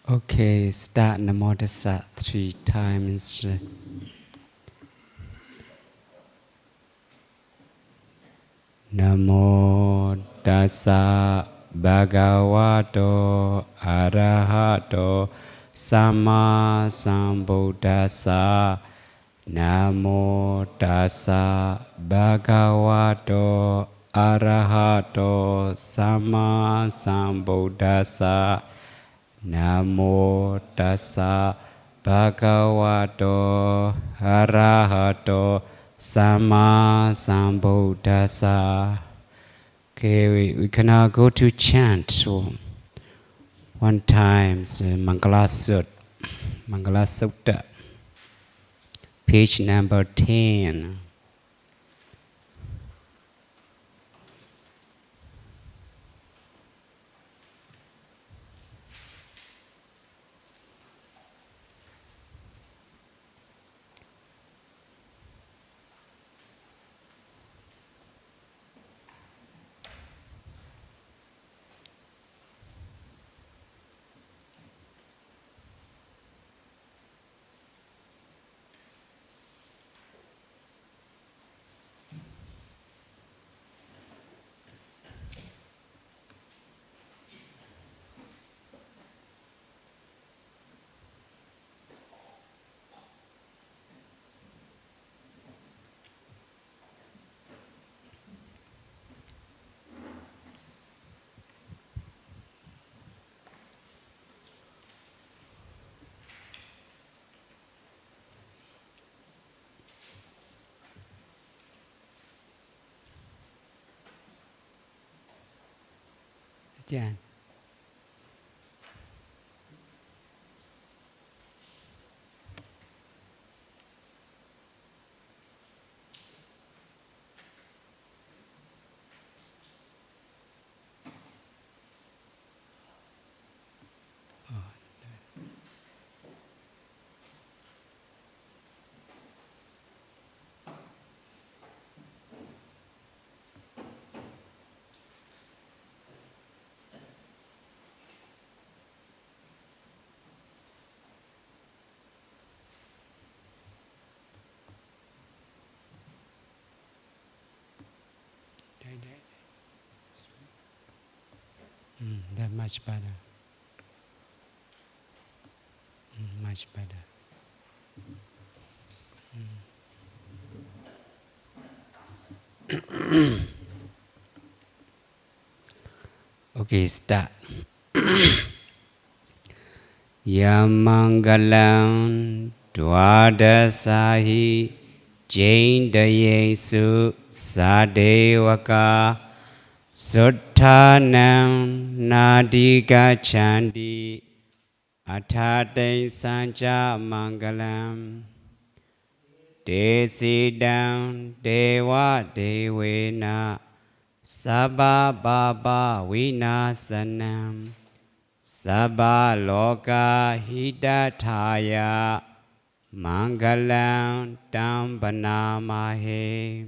Okay, start Namo Tassa 3 times. Namo Tassa Bhagavato Arahato Sama Sambuddhassa. Namo Tassa Bhagavato Arahato Sama Sambuddhassa. Namo Tassa Bhagavato Arahato Sama Sambuddhassa. Okay, we can now go to chant. So one time, Mangala Sutta, page number 10. Chant. That much better. Much better. Okay, start. Yamangalam Dwadasahi Jaindayesu Sadevaka Suttanam Nadiga Chandi Atate Sanja Mangalam Desidam Dewa Devena Sabba Baba Vinasanam Sabba Loka Hidataya Mangalam Tambanamahe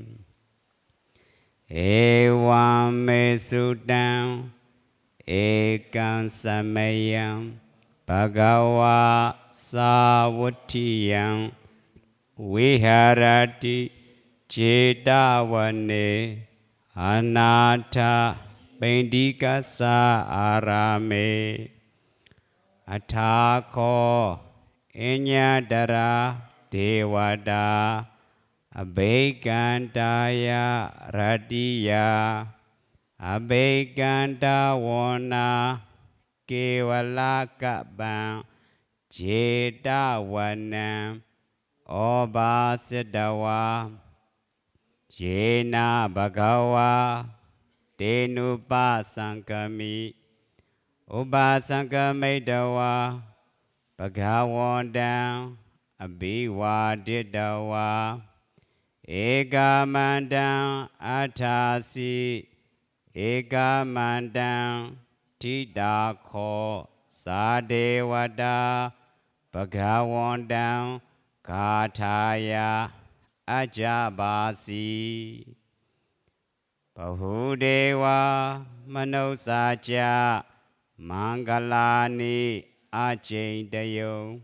Evam Mesudam Ekam Samayam Bhagava Savutiyam Viharati Chetavane Anata Pendikasa Arame Athako Inyadara Devada Abhekantaya Radiya Abhekantavana Kevalakabam Chetavana Obasidawa Jena Bhagava Denupa Sankami Upasankamaidawa Bhagavandam Abhivadidawa Ekamandam Atasi Ekamandam Tidakho Sadevada Bhagavandam Kataya Ajabasi Bahudewa Manosaja Mangalani Ajindayo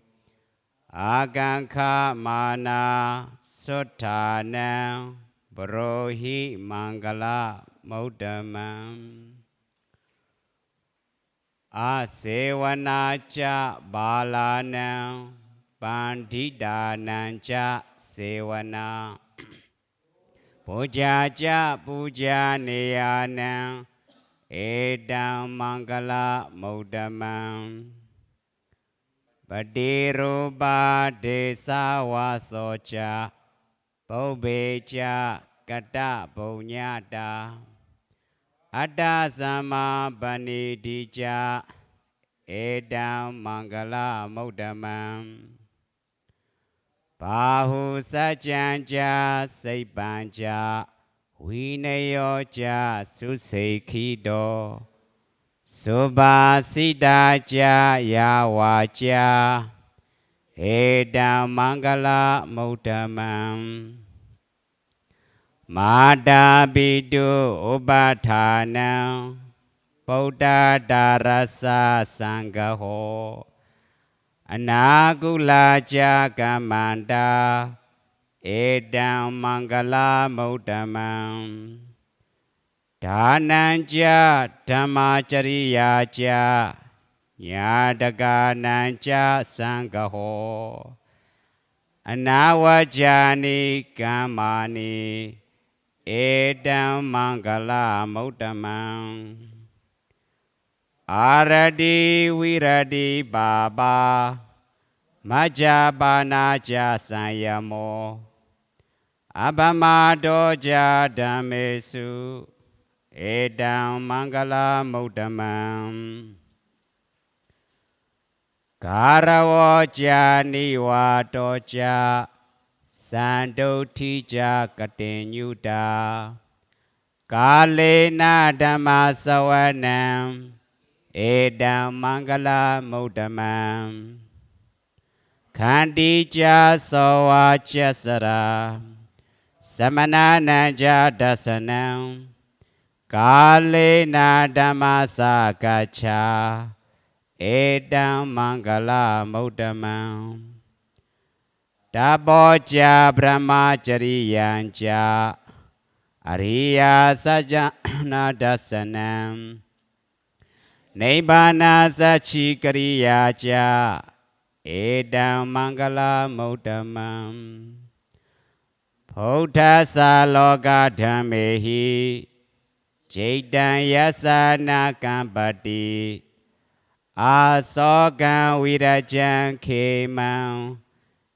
Agankha Mana Sutta Brohi Mangala Maudamam Asevana cha Balanam Pandita cha Sevana Puja cha Puja Niyanam Edam Mangala Maudamam Padirupa Desa Vasocha Paubecha Kata Punyata Ada Sama Banidija Edam Mangala Maudamam Bahu Sajanja Saibanja Vinayoja Susekido Subhasidaja Yawaja Edam Mangala Maudamam Mada Bidu Ubatana Buddha Darasa Sangaho Anagula Jagamanda Edam Mangala Maudamam Dhananja Dhammachariyaja Nyadagananja Sangaho Anawajani Kamani Edam Mangala Maudamam Aradi Viradi Baba Majabana Jasayamo Abamadoja Dhamesu Edam Mangala Maudamam Karawoja Niwatoja Sandotija Katinyuda Kalena Dhammasavanam Edam Mangala Maudamam Khandija Sawachasara Samananaja Dasanam Kalena Dhammasakacha Edam Mangala Maudamam Taboja Brahmachariyanja Ariya Sajana Dasanam Nibbana Sachikariyaja Edam Mangala Maudamam Buddha Saloka Dhammehi Jaitan Yasana Kampati Asokan Virajan Khemam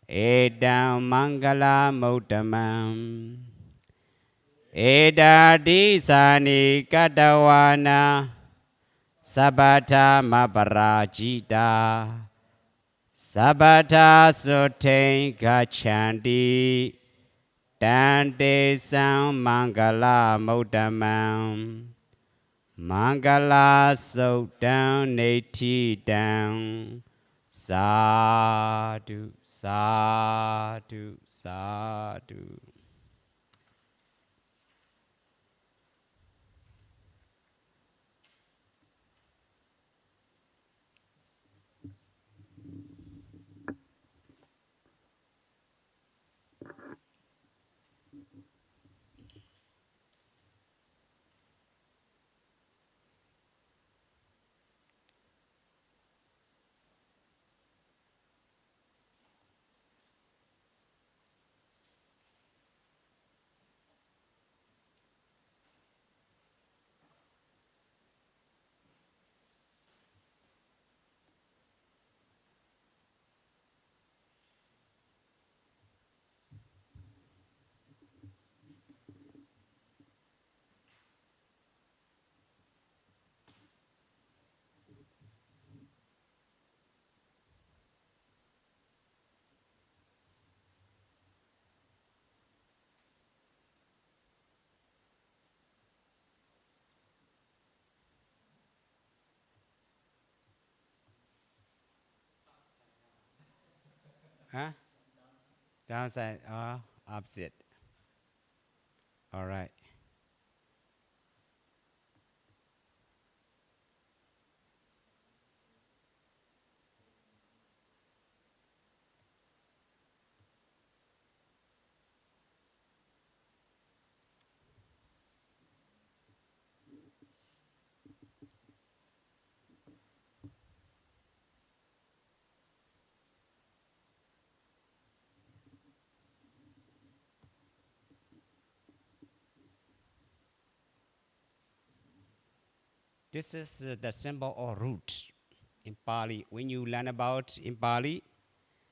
Edam Mangala Maudamam Edadi Sani Kadawana Sabata Maparajita Sabata Sotain Gachandi Dante Sam Mangala Maudamam Mangala Sotan Neti down Sadhu Sadhu Sadhu Huh? Downside, opposite. All right. This is the symbol or root in Pali. When you learn about in Pali,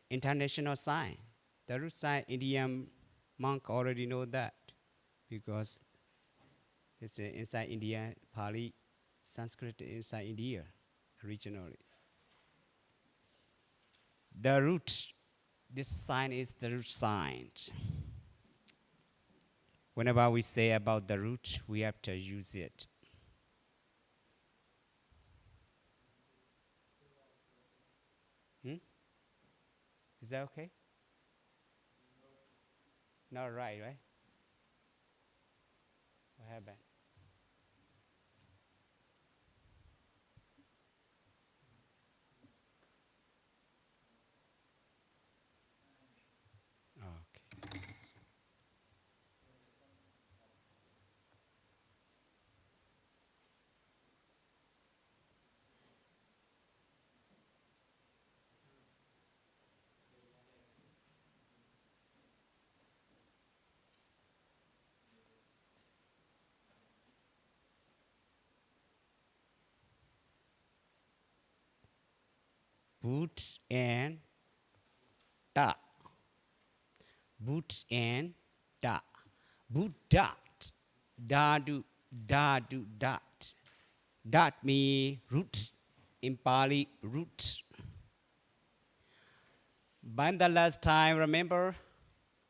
international sign, the root sign, Indian monk already know that because it's inside India, Pali, Sanskrit inside India originally. The root, this sign is the root sign. Whenever we say about the root, we have to use it. Hmm? Is that okay? Not right, right? What happened? Okay. Boot and da. Boot and da. Boot dot. Da do dot. Dot means root. In Pali, root. But the last time, remember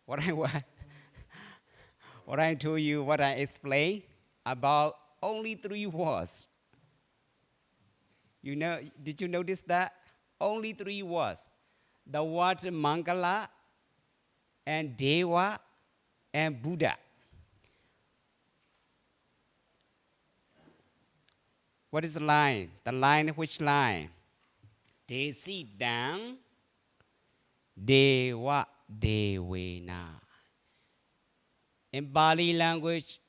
what I what I told you, what I explained about only 3 words. You know, did you notice that? Only 3 words. The word Mangala and Deva and Buddha. What is the line? The line, which line? They sit down, Deva Devena. In Bali language,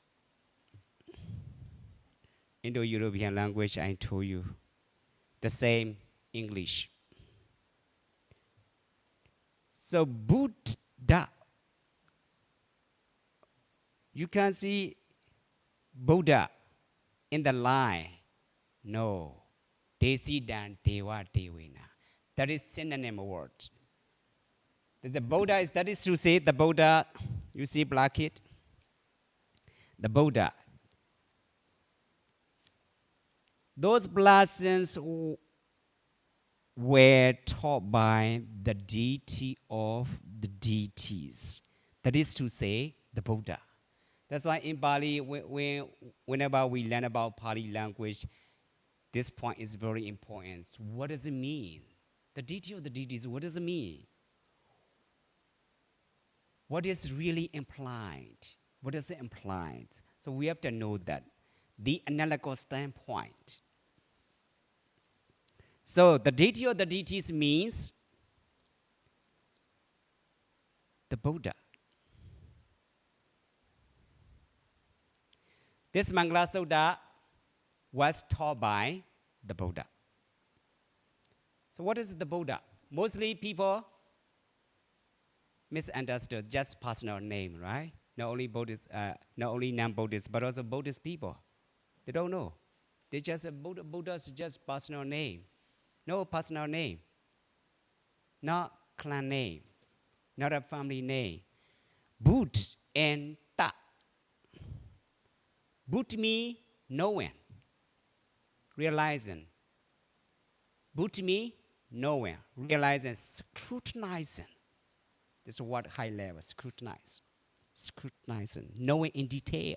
Indo-European language, I told you, the same English. So Buddha, you can see Buddha in the line. No. Desi dan Deva Devena. That is synonym word. The Buddha is, that is to say, the Buddha, you see bracket? The Buddha. Those blessings were taught by the deity of the deities. That is to say, the Buddha. That's why in Bali, whenever we learn about Pali language, this point is very important. What does it mean? The deity of the deities, what does it mean? What is really implied? What is it implied? So we have to know that. The analytical standpoint. So the deity of the deities means the Buddha. This Mangala Sutta was taught by the Buddha. So what is the Buddha? Mostly people misunderstood just personal name, right? Not only Buddhists, not only non-Buddhists, but also Buddhist people. They don't know. They just Buddha is just personal name. No personal name. Not clan name. Not a family name. Bud and Ta. Bud means knowing, realizing. Bud means knowing, realizing, scrutinizing. This is what high level, scrutinize. Scrutinizing, knowing in detail.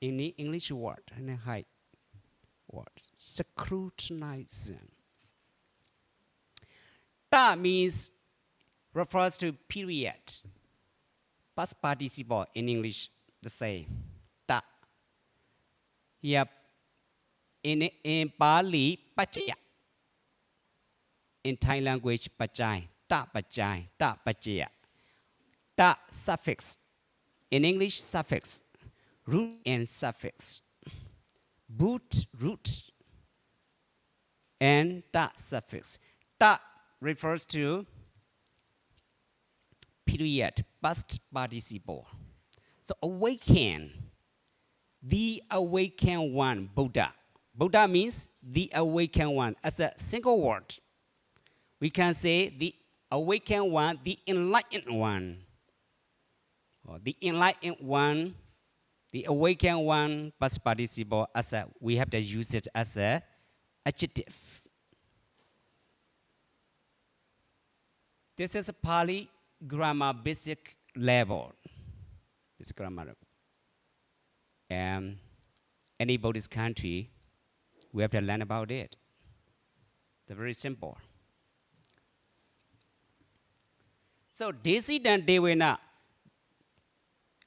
In the English word and a high word, scrutinizing. Ta means refers to period. Past participle in English, the same. Ta. Here, in Pali, pachaya. In Thai language, pachai. Ta pachai. Ta pachaya. Ta suffix. In English, suffix. Root and suffix. Boot, root. And ta suffix. Ta refers to period, past participle. So awaken, the awakened one, Buddha. Buddha means the awakened one. As a single word, we can say the awakened one, the enlightened one. Or the enlightened one, the awakened one, past participle, as a, we have to use it as a adjective. This is a Pali grammar basic level. This grammar. And any Buddhist country, we have to learn about it. They're very simple. So, Desidan Devena,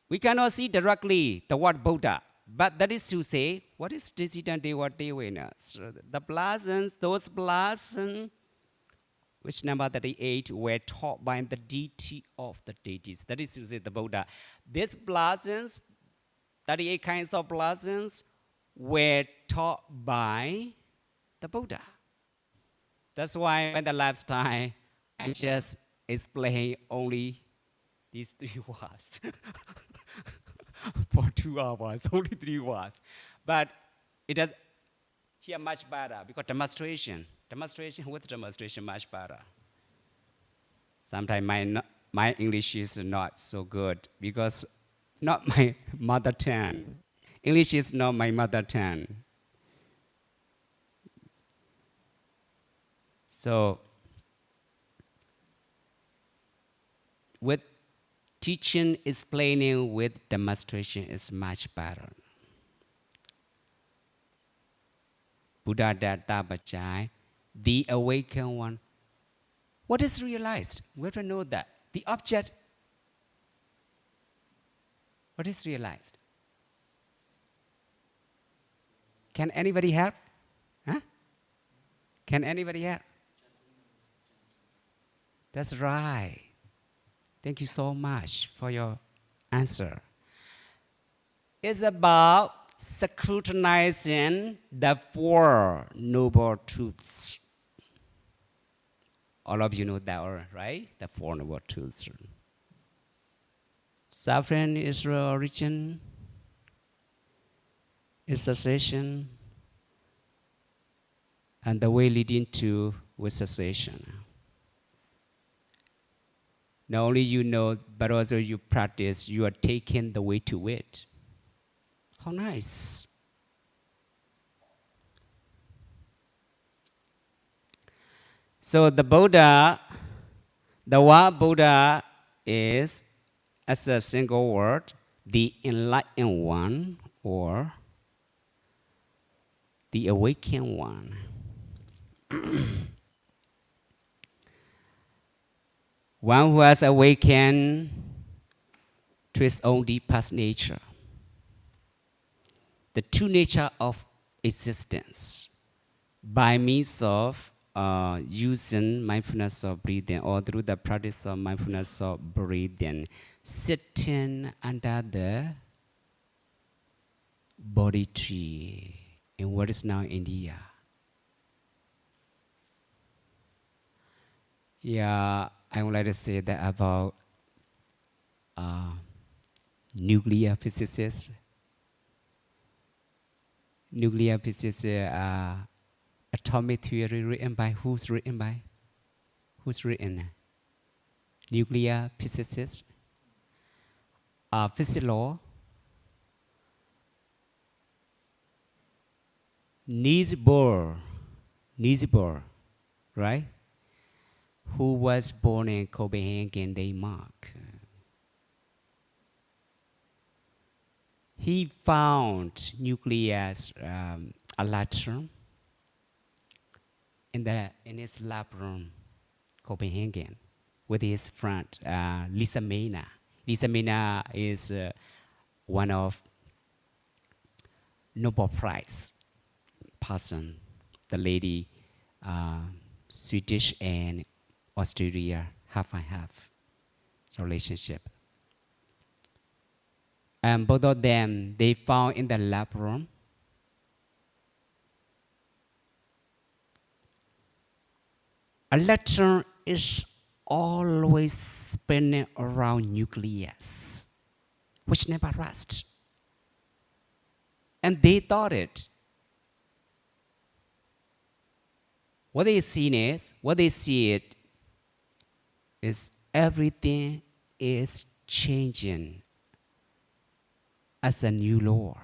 we cannot see directly the word Buddha, but that is to say, what is Desidan Devena? So the blossoms, those blossoms, which number 38 were taught by the deity of the deities. That is to say, the Buddha. These blossoms, 38 kinds of blossoms, were taught by the Buddha. That's why in the last time, I just explain only these 3 words. For 2 hours, only 3 words. But it does here much better because demonstration with demonstration much better. Sometimes my English is not so good because not my mother tongue. English is not my mother tongue. So with teaching, explaining with demonstration is much better. Buddha Datta Bachai, the awakened one. What is realized? We have to know that. The object, what is realized? Can anybody help? Huh? Can anybody help? That's right. Thank you so much for your answer. It's about scrutinizing the 4 noble truths. All of you know that, right? The 4 noble truths. Suffering is the origin, its cessation, and the way leading to with cessation. Not only you know, but also you practice, you are taking the way to it. How nice. So the Buddha, the word Buddha is, as a single word, the enlightened one or the awakened one. One who has awakened to his own deepest nature. The true nature of existence by means of using mindfulness of breathing or through the practice of mindfulness of breathing, sitting under the Bodhi tree in what is now India. Yeah, I would like to say that about nuclear physicists. Nuclear physicists, atomic theory written by, who's written by? Who's written? Nuclear physicists. Physics law. Niels Bohr, right? Who was born in Copenhagen, Denmark. He found nucleus electron in his lab room, Copenhagen. with his friend, Lisa Mena. Lisa Mena is one of Nobel Prize person. The lady, uh, Swedish and Australia, half and half relationship. And both of them, they found in the lab room electron is always spinning around nucleus, which never rests. And they thought it. What they see it is everything is changing as a new law.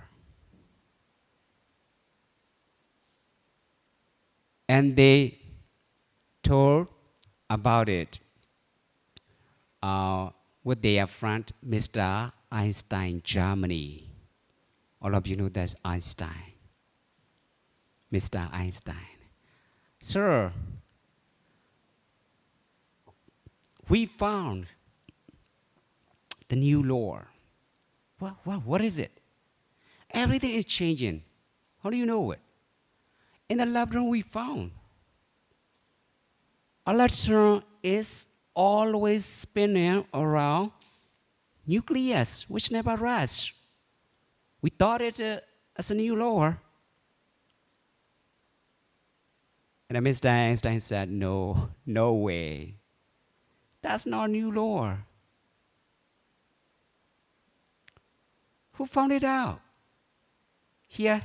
And they told about it with their friend, Mr. Einstein, Germany. All of you know that's Einstein. Mr. Einstein. Sir, we found the new law. What is it? Everything is changing. How do you know it? In the lab room we found electron is always spinning around nucleus, which never rests. We thought it as a new law. And Mr. Einstein said, no way. That's not a new law. Who found it out? Here,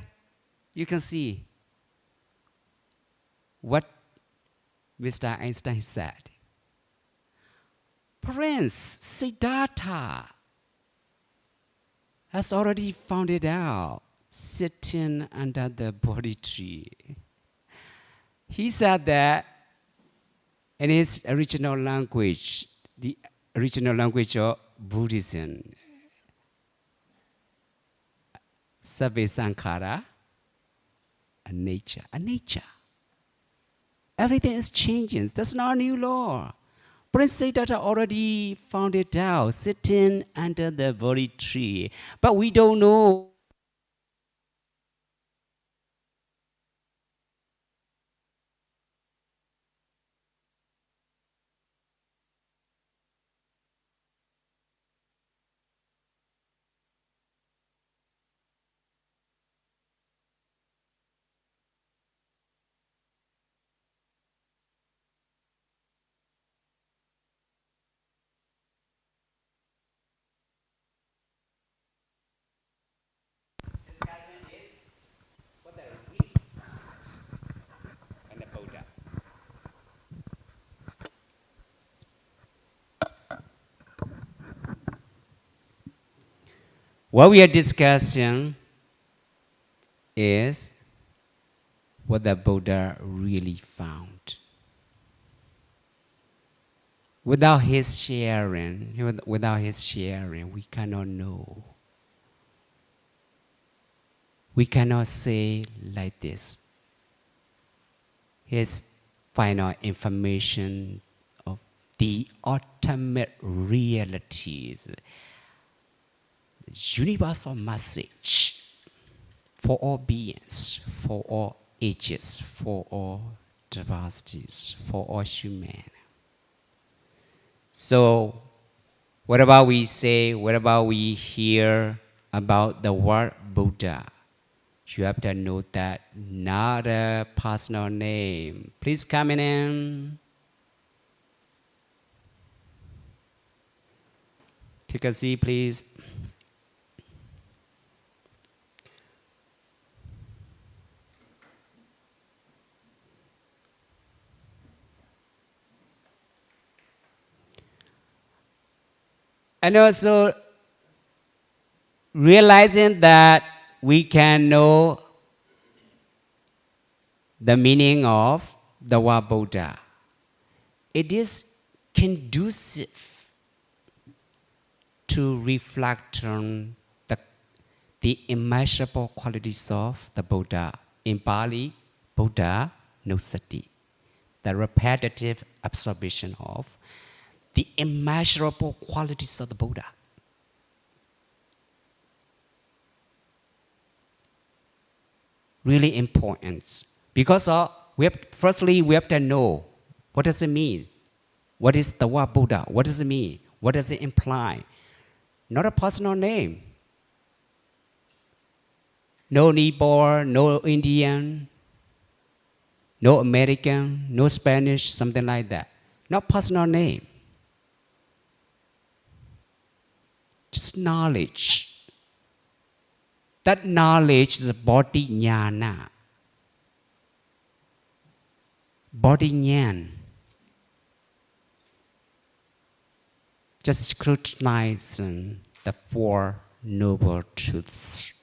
you can see what Mr. Einstein said. Prince Siddhartha has already found it out, sitting under the Bodhi tree. He said that in his original language, the original language of Buddhism, Sabbe Sankhara, a nature. Everything is changing. That's not a new law. Prince Siddhartha already found it out, sitting under the Bodhi tree. But we don't know. What we are discussing is what the Buddha really found. Without his sharing, we cannot know. We cannot say like this. His final information of the ultimate realities, universal message for all beings, for all ages, for all diversities, for all human. So, whatever we say, whatever we hear about the word Buddha, you have to know that not a personal name. Please come in. Take a seat, please. And also realizing that we can know the meaning of the word Buddha. It is conducive to reflect on the immeasurable qualities of the Buddha. In Pali, Buddha no sati, the repetitive absorption of the immeasurable qualities of the Buddha. Really important. Because firstly, we have to know what does it mean? What is the word Buddha? What does it mean? What does it imply? Not a personal name. No Nepal, no Indian, no American, no Spanish, something like that. Not personal name. Just knowledge. That knowledge is body jnana. Body jnana. Just scrutinizing the Four Noble Truths.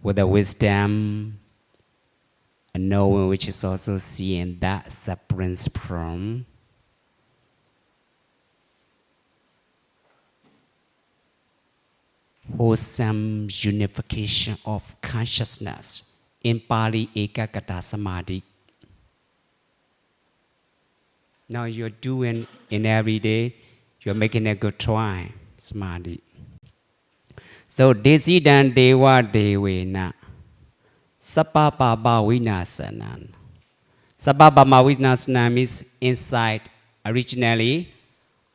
With the wisdom and knowing which is also seeing that separates from wholesome unification of consciousness. In Pali, Ekagata Samadhi. Now you're doing in every day, you're making a good try, Samadhi. So, Desidan Dewa Devena, Sapapapa Vinasanan. Sapapapa Vinasanan means inside, originally,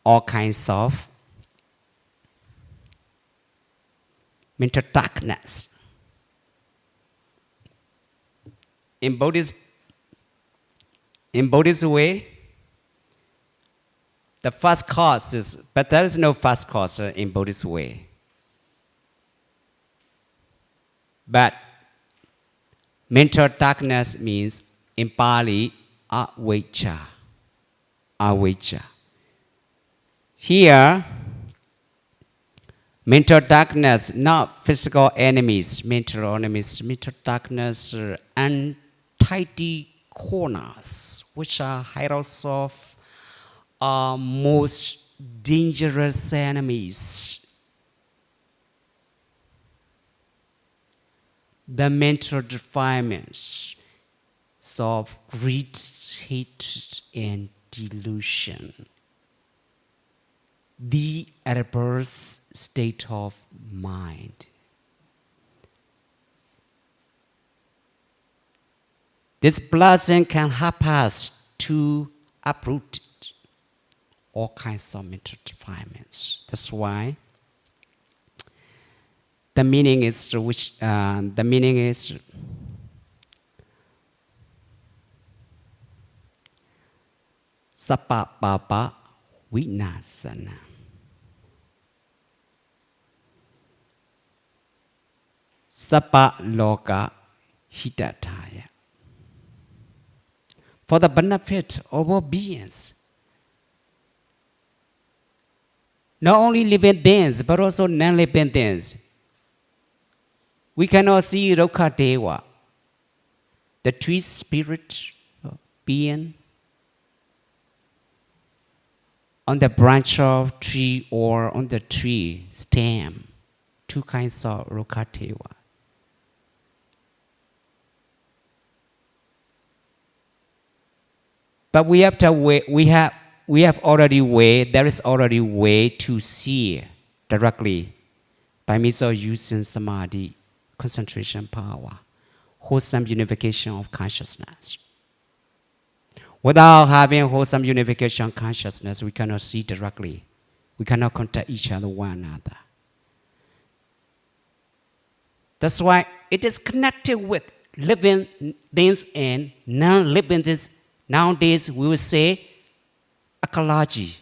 all kinds of mental darkness. In Buddhist way, the first cause is, but there is no first cause in Buddhist way. But mental darkness means in Pali, avijja. Avijja. Here, mental darkness, not physical enemies, mental enemies, mental darkness, untidy corners, which are heroes of most dangerous enemies. The mental defilements of greed, hatred, and delusion. The adverse state of mind. This blessing can help us to uproot all kinds of mental defilements. That's why the meaning is Sappa Papa Vinasana. Sappa Loka Hitataya. For the benefit of all beings. Not only living beings, but also non-living beings. We cannot see Roka Deva, the tree spirit being on the branch of tree or on the tree stem. Two kinds of Roka Deva. But we have to wait. We have already way. There is already way to see directly by means of using samadhi, concentration power, wholesome unification of consciousness. Without having wholesome unification of consciousness, we cannot see directly. We cannot contact each other one another. That's why it is connected with living things and non-living things. Nowadays, we will say ecology.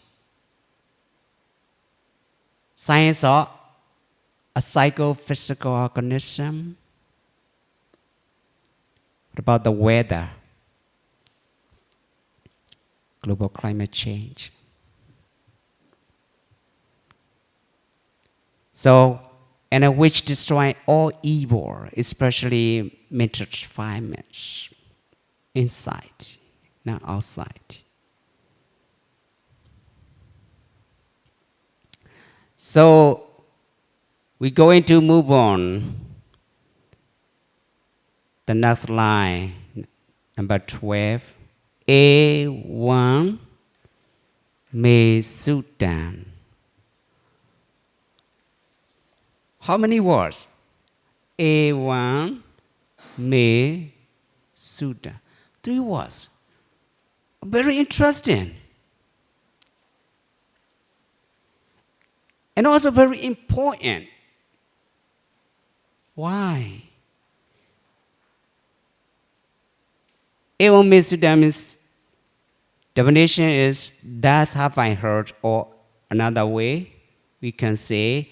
Science of a psychophysical organism. What about the weather? Global climate change. So, and which destroy all evil, especially mental defilements, inside, not outside. So, we're going to move on. The next line, number 12. A1 me Sutta. How many words? A1 me Sutta. 3 words. Very interesting. And also very important. Why? A1 me Sutta means definition is thus have I heard, or another way we can say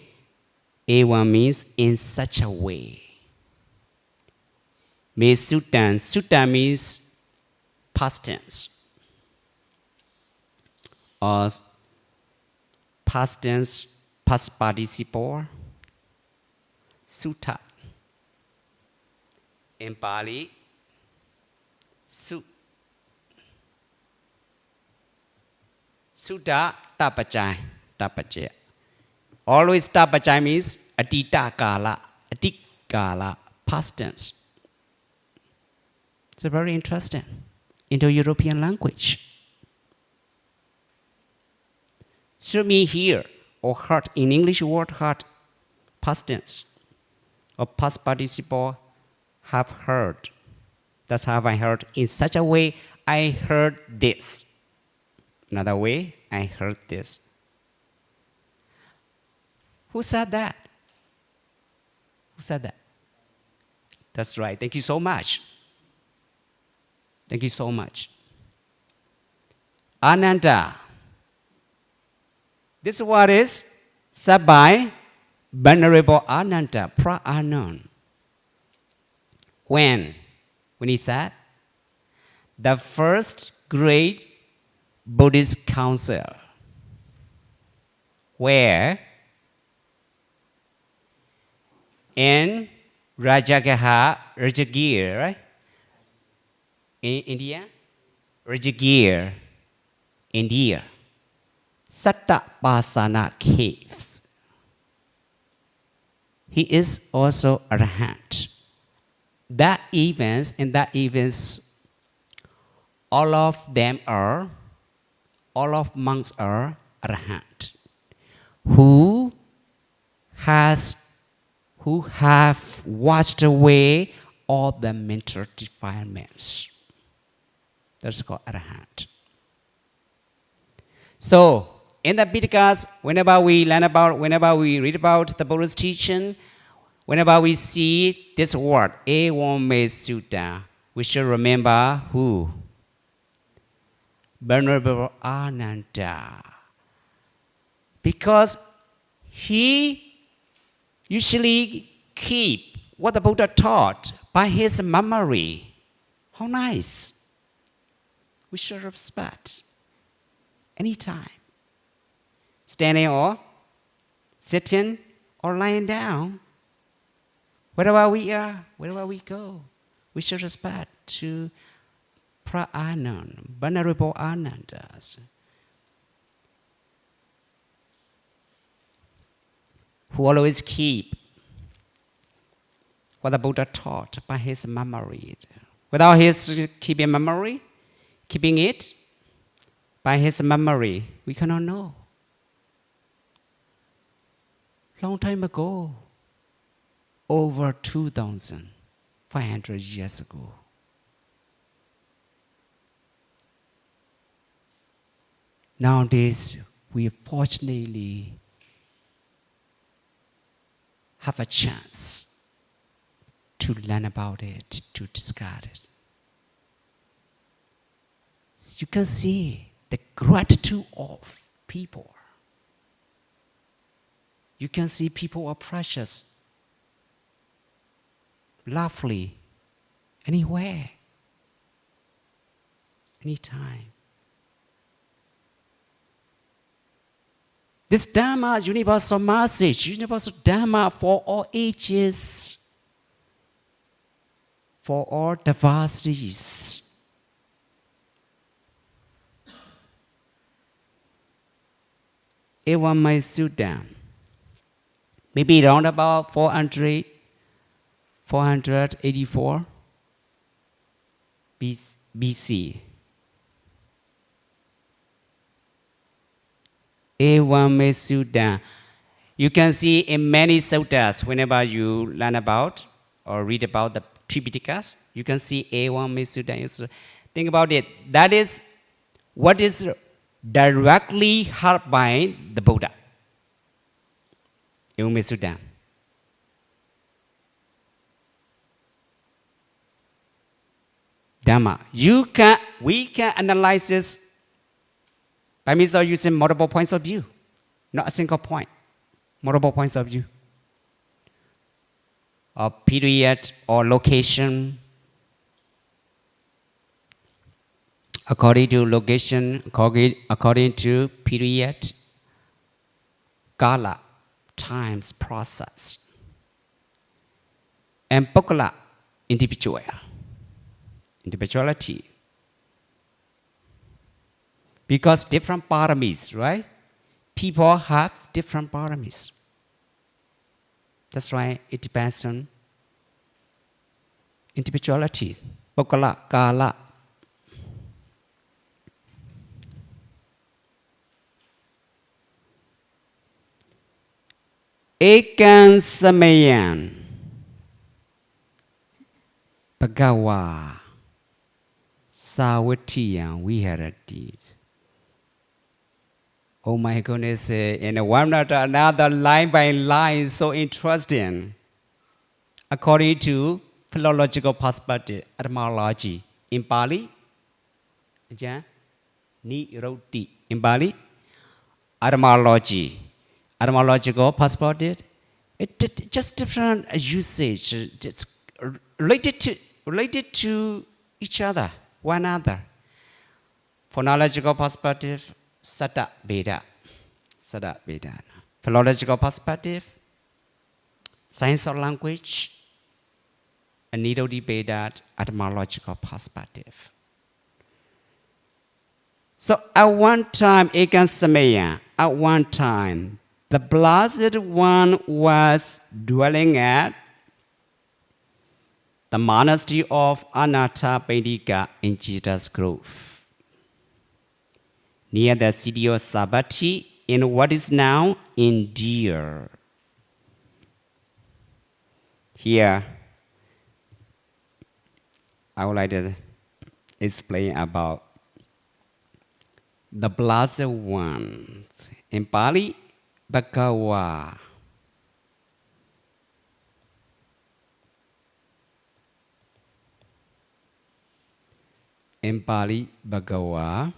A1 means in such a way. Me Sutta. Sutta means past tense. Or past tense, past participle. Sutta. In Pali, Sutta tapachai. Tapachaya. Always tapachai means Tripitaka, Tripitaka, past tense. It's very interesting. Indo-European language. Show me here, or heard, in English word heard, past tense, or past participle, have heard. That's how I heard. In such a way, I heard this. Another way, I heard this. Who said that? Who said that? That's right. Thank you so much. Thank you so much. Ananda. This word is said by Venerable Ananda, Pra-Anan. When he said, the first great Buddhist council, where in Rajagir, right? In India, Rajagir, India, Sattapasana caves. He is also Arahant. That events, all of monks are Arahant, who have washed away all the mental defilements. That's called Arahant. So, in the Pitakas, whenever we read about the Buddha's teaching, whenever we see this word, A1 Sutta, we should remember who? Venerable Ananda. Because he usually keep what the Buddha taught by his memory. How nice. We should respect anytime. Standing or sitting or lying down. Wherever we are, wherever we go, we should respect to Pra-Anan, Venerable Anandas, who always keep what the Buddha taught by his memory. Without his keeping it by his memory, we cannot know. Long time ago, over 2,500 years ago, nowadays, we fortunately have a chance to learn about it, to discard it. So you can see the gratitude of people. You can see people are precious, lovely, anywhere, anytime. This Dharma is universal message, universal Dharma for all ages, for all diversities. A1 Sutta, maybe around about 484 BC. Ewame Sutta. You can see in many suttas, whenever you learn about or read about the Tripitakas, you can see Ewame Sutta. Think about it. That is what is directly heard by the Buddha. Ewame Sutta. Dhamma. We can analyze this by means of using multiple points of view, not a single point. Multiple points of view, or period, or location. According to location, according to period, kala, times, process, and pukala, individuality. Because different paramis, right? People have different paramis. That's why it depends on individuality. Pukala, kala. Ekan samayan. Bhagawa. Sawatiyan viharati. Oh my goodness, in one after another, line by line, so interesting. According to philological perspective, etymology, in Pali, ni roti. In Pali, etymology, etymological perspective, it just different usage, it's related to each other, one another. Phonological perspective, Sutta Veda. Sutta Veda. Philological perspective, science of language, a needle debate that etymological perspective. So at one time, Ekan Samaya, at one time, the Blessed One was dwelling at the monastery of Anathapindika in Jesus Grove, near the city of Sabatthi, in what is now India. Here, I would like to explain about the Blessed One. In Pali, Bhagawa. In Pali, Bhagawa.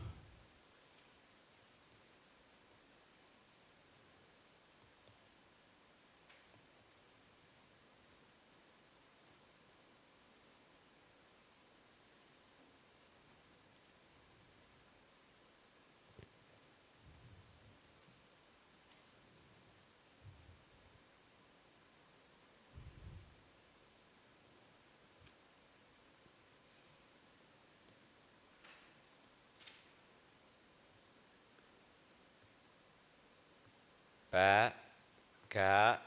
Bhagawa.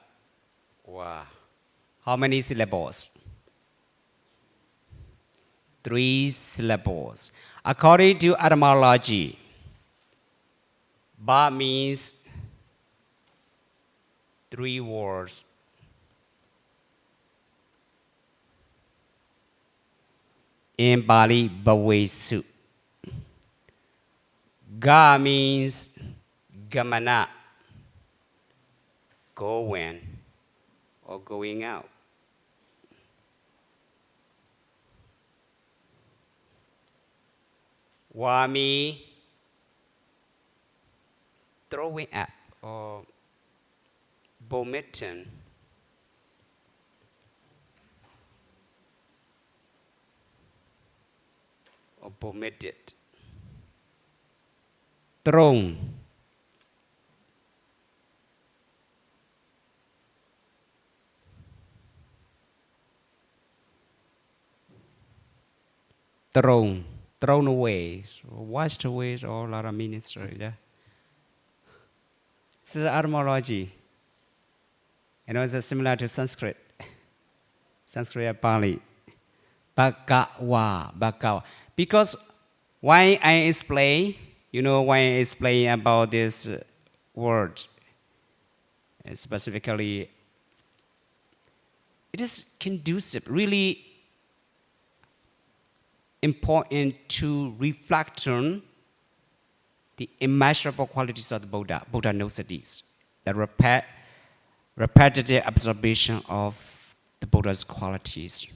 How many syllables? 3 syllables. According to etymology, Ba means 3 words. In Pali, Bawesu. Ga means gamana, going or going out. Wami, throwing up or vomiting. Or vomited. Thrown. Thrown away, washed away, is all our ministry. Yeah? This is etymology. It's similar to Sanskrit. Sanskrit and Pali. Bhagawa. Because why I explain, why I explain about this word, specifically, it is conducive, really important to reflect on the immeasurable qualities of the Buddha. Buddha knows these. The repetitive observation of the Buddha's qualities.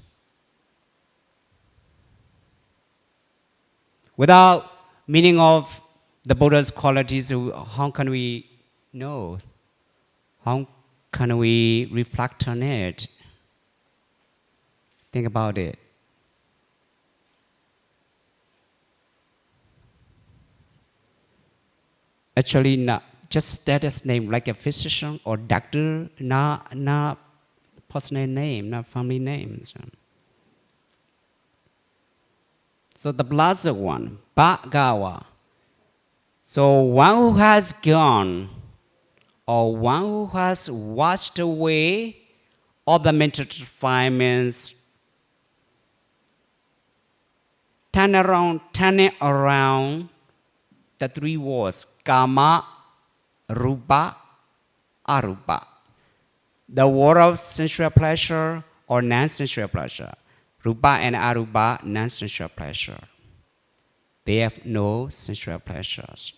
Without meaning of the Buddha's qualities, how can we know? How can we reflect on it? Think about it. Actually, not just status name like a physician or doctor, not personal name, not family names. So the last one, Bhagawa. So one who has gone, or one who has washed away all the mental defilements, turning around the three words, Kama, Rupa, Arupa. The world of sensual pleasure or non-sensual pleasure. Rupa and Arupa, non-sensual pleasure. They have no sensual pleasures.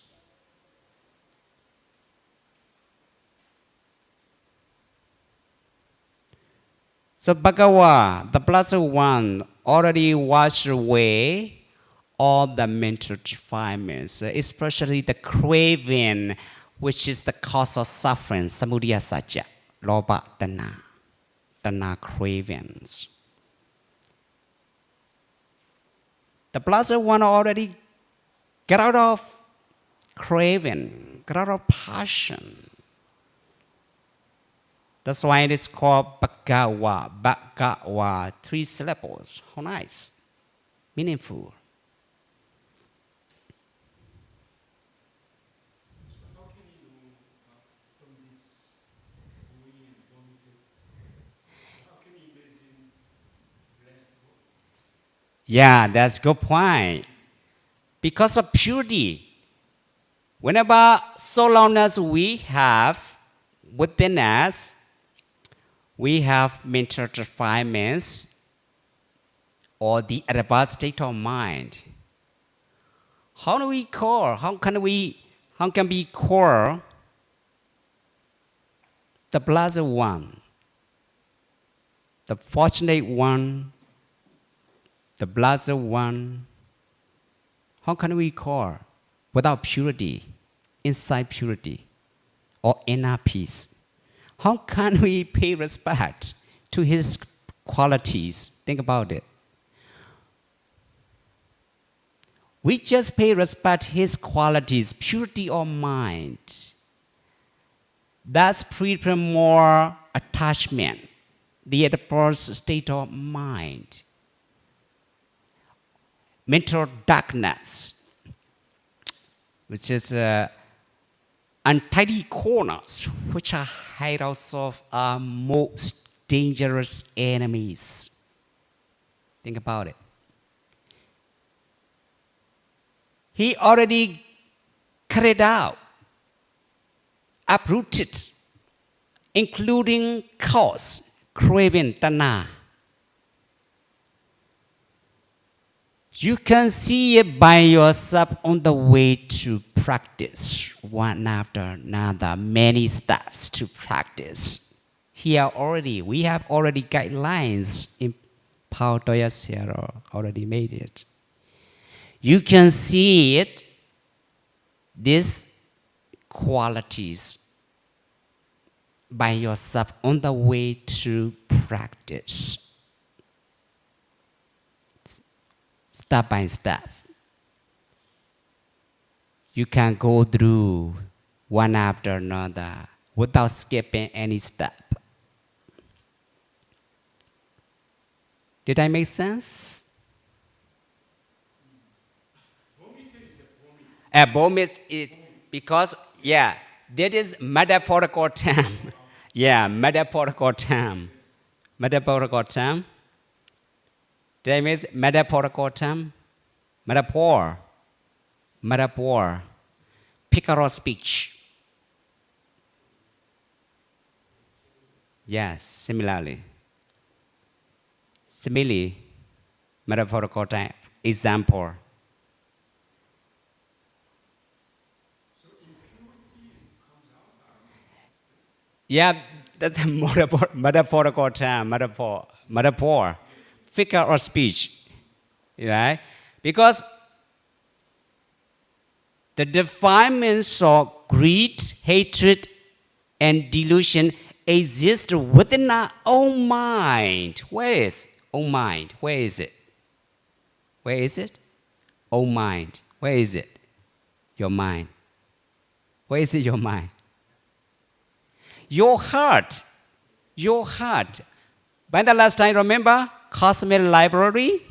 So Bhagawa, the Blessed One, already washed away all the mental defilements, especially the craving, which is the cause of suffering, samudaya satya, lobha, tanha cravings. The Blessed One already got out of craving, got out of passion. That's why it is called Bhagawa. Bhagawa, 3 syllables. How nice, meaningful. Yeah, that's a good point. Because of purity, whenever so long as we have within us, we have mental defilements or the advanced state of mind. How do we call? How can we call the Blessed One, the Fortunate One, the Blessed One? How can we call without purity, inside purity, or inner peace? How can we pay respect to his qualities? Think about it. We just pay respect his qualities, purity of mind. That's pretty more attachment, the adverse state of mind. Mental darkness, which is untidy corners, which are hideouts of our most dangerous enemies. Think about it. He already cut it out, uprooted, including cause, craving, tanha. You can see it by yourself on the way to practice, one after another, many steps to practice. Here we have already guidelines in Pao Toya Sierra already made it. You can see it, these qualities by yourself on the way to practice. Step by step. You can go through one after another without skipping any step. Did I make sense? Vomit is because, yeah, that is metaphorical term. Yeah, metaphorical term. Metaphorical term. That means metaphorical term. Metaphor. Metaphor. Pictorial speech. Yes, similarly. Simile, metaphorical type, example. Yeah, that's a metaphorical term, metaphor, figure of speech, right? Because the defilements of greed, hatred, and delusion exist within our own mind. Where is own mind? Where is it? Where is it? Own mind. Where is it? Your mind. Where is it? Your mind. Your heart. Your heart. When the last time, remember? Cosmic library?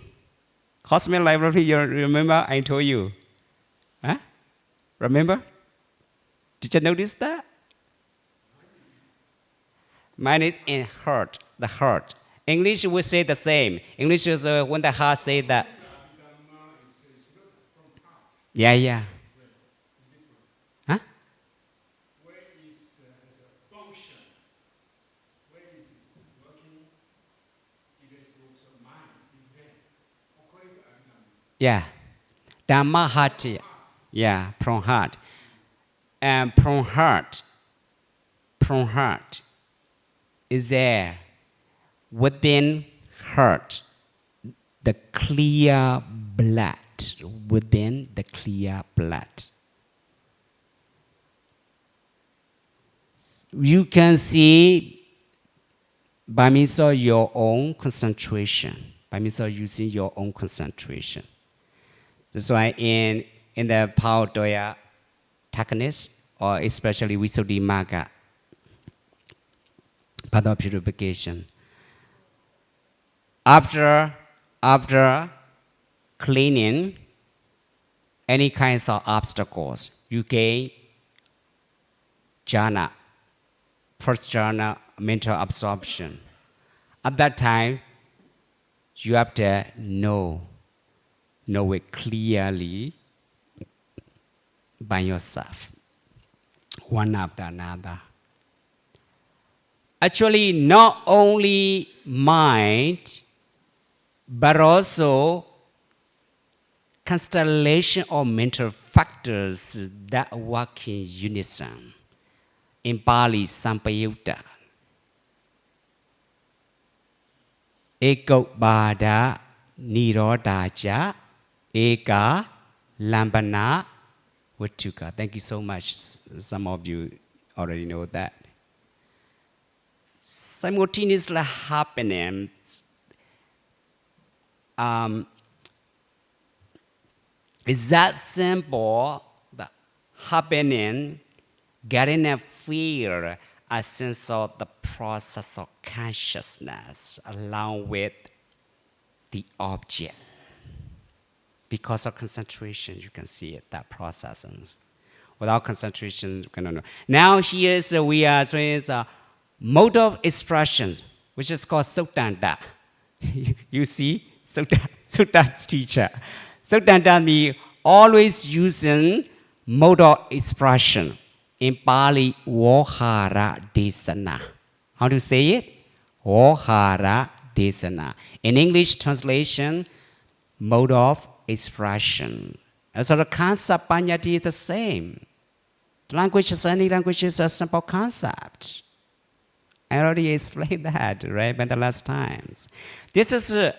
Cosmic library, you remember? I told you. Huh? Remember? Did you notice that? Mine is in heart, the heart. English will say the same. English is when the heart say that. Yeah, yeah. Huh? Yeah. Dhamma heart. Yeah, from heart. And from heart is there within heart the clear blood, within the clear blood. You can see by means of your own concentration, by means of using your own concentration. That's why in the Paotoya techniques, or especially Visuddhi Magga, path of purification, after cleaning any kinds of obstacles, you gain jhana, first jhana, mental absorption. At that time, you have to know it clearly by yourself, one after another. Actually, not only mind, but also constellation of mental factors that work in unison. In Pali, Sampayutta. Eko bada nirodhaja eka lambana vituka. Thank you so much. Some of you already know that. Simultaneously happening. Is that simple? The happening, getting a feel, a sense of the process of consciousness along with the object. Because of concentration, you can see it, that process. And without concentration, you cannot know. Now here we are doing a mode of expression, which is called Sutta. You see, Sutta's teacher. Sutta means always using mode of expression. In Pali, Vohara Desana. How do you say it? Vohara Desana. In English translation, mode of expression. And so the concept Panyati is the same. Language is any language is a simple concept. I already explained that, right, by the last times. This is a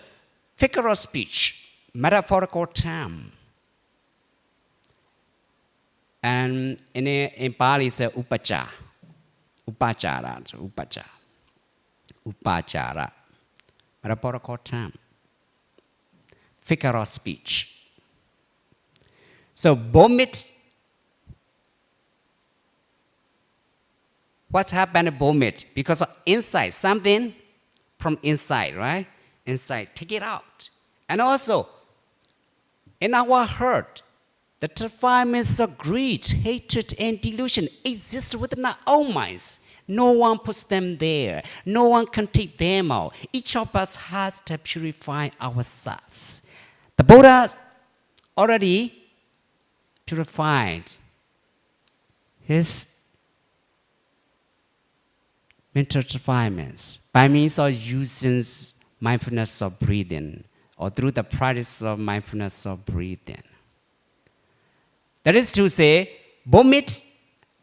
figure of speech, metaphorical term. And in Pali, it's upachara. Upachara. Metaphorical term. Figure of speech. So, vomit. What happened to vomit? Because inside, something from inside, right? Inside, take it out. And also, in our heart, the defilements of greed, hatred, and delusion exist within our own minds. No one puts them there. No one can take them out. Each of us has to purify ourselves. The Buddha already purified his mental refinements by means of using mindfulness of breathing or through the practice of mindfulness of breathing. That is to say, vomit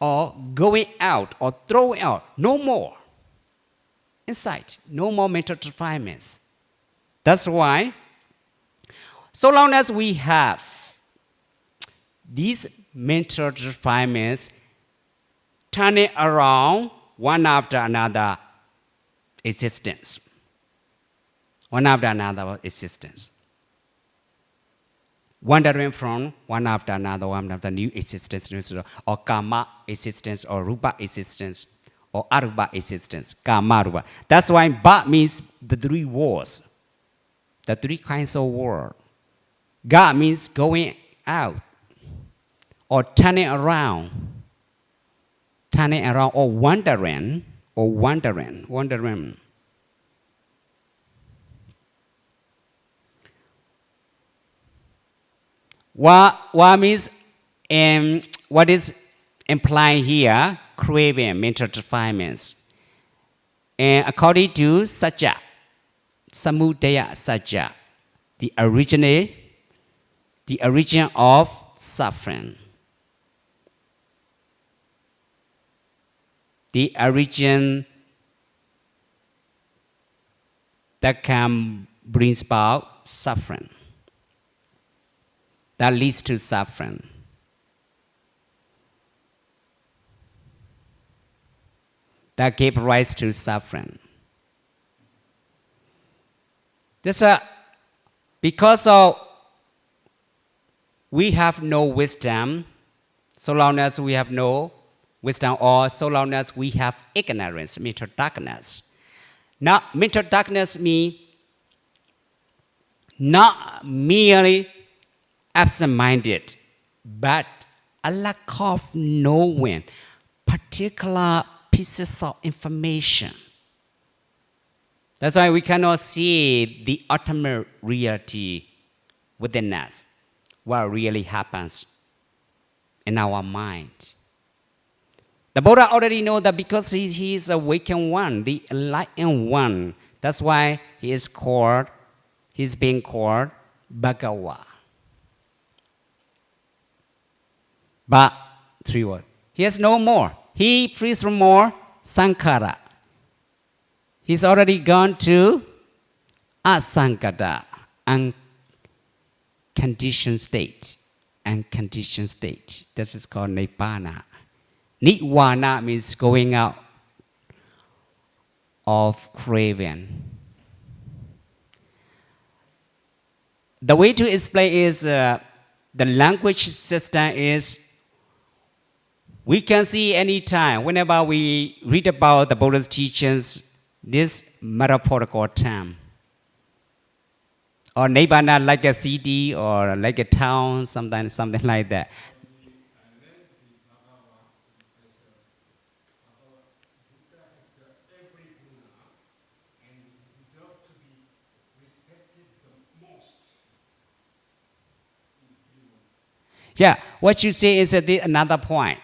or going out or throwing out, no more. Inside, no more mental refinements. That's why, so long as we have these mental refinements turning around one after another existence. One after another existence. Wandering from one after another new existence, or karma existence, or rupa existence, or arupa existence, karma rupa. That's why ba means the three worlds, the three kinds of world. Ga means going out, or turning around, or wandering, Wa means, what is implying here? Craving, mental defilements. And according to Satya, Samudaya Satya, the origin of suffering. The origin that can bring about suffering. That leads to suffering. That gave rise to suffering. Because we have no wisdom, so long as we have no wisdom, or so long as we have ignorance, mental darkness. Now, mental darkness means not merely absent-minded, but a lack of knowing particular pieces of information. That's why we cannot see the ultimate reality within us, what really happens in our mind. The Buddha already knows that because he is the awakened one, the enlightened one. That's why he's being called Bhagawa. But three words. He has no more. He frees from more sankhara. He's already gone to asankara, unconditioned state. Unconditioned state. This is called nibbana. Nirvana means going out of craving. The way to explain is the language system is we can see anytime, whenever we read about the Buddha's teachings, this metaphorical term. Or Nibbana like a city or like a town, something like that. Yeah, what you say is another point.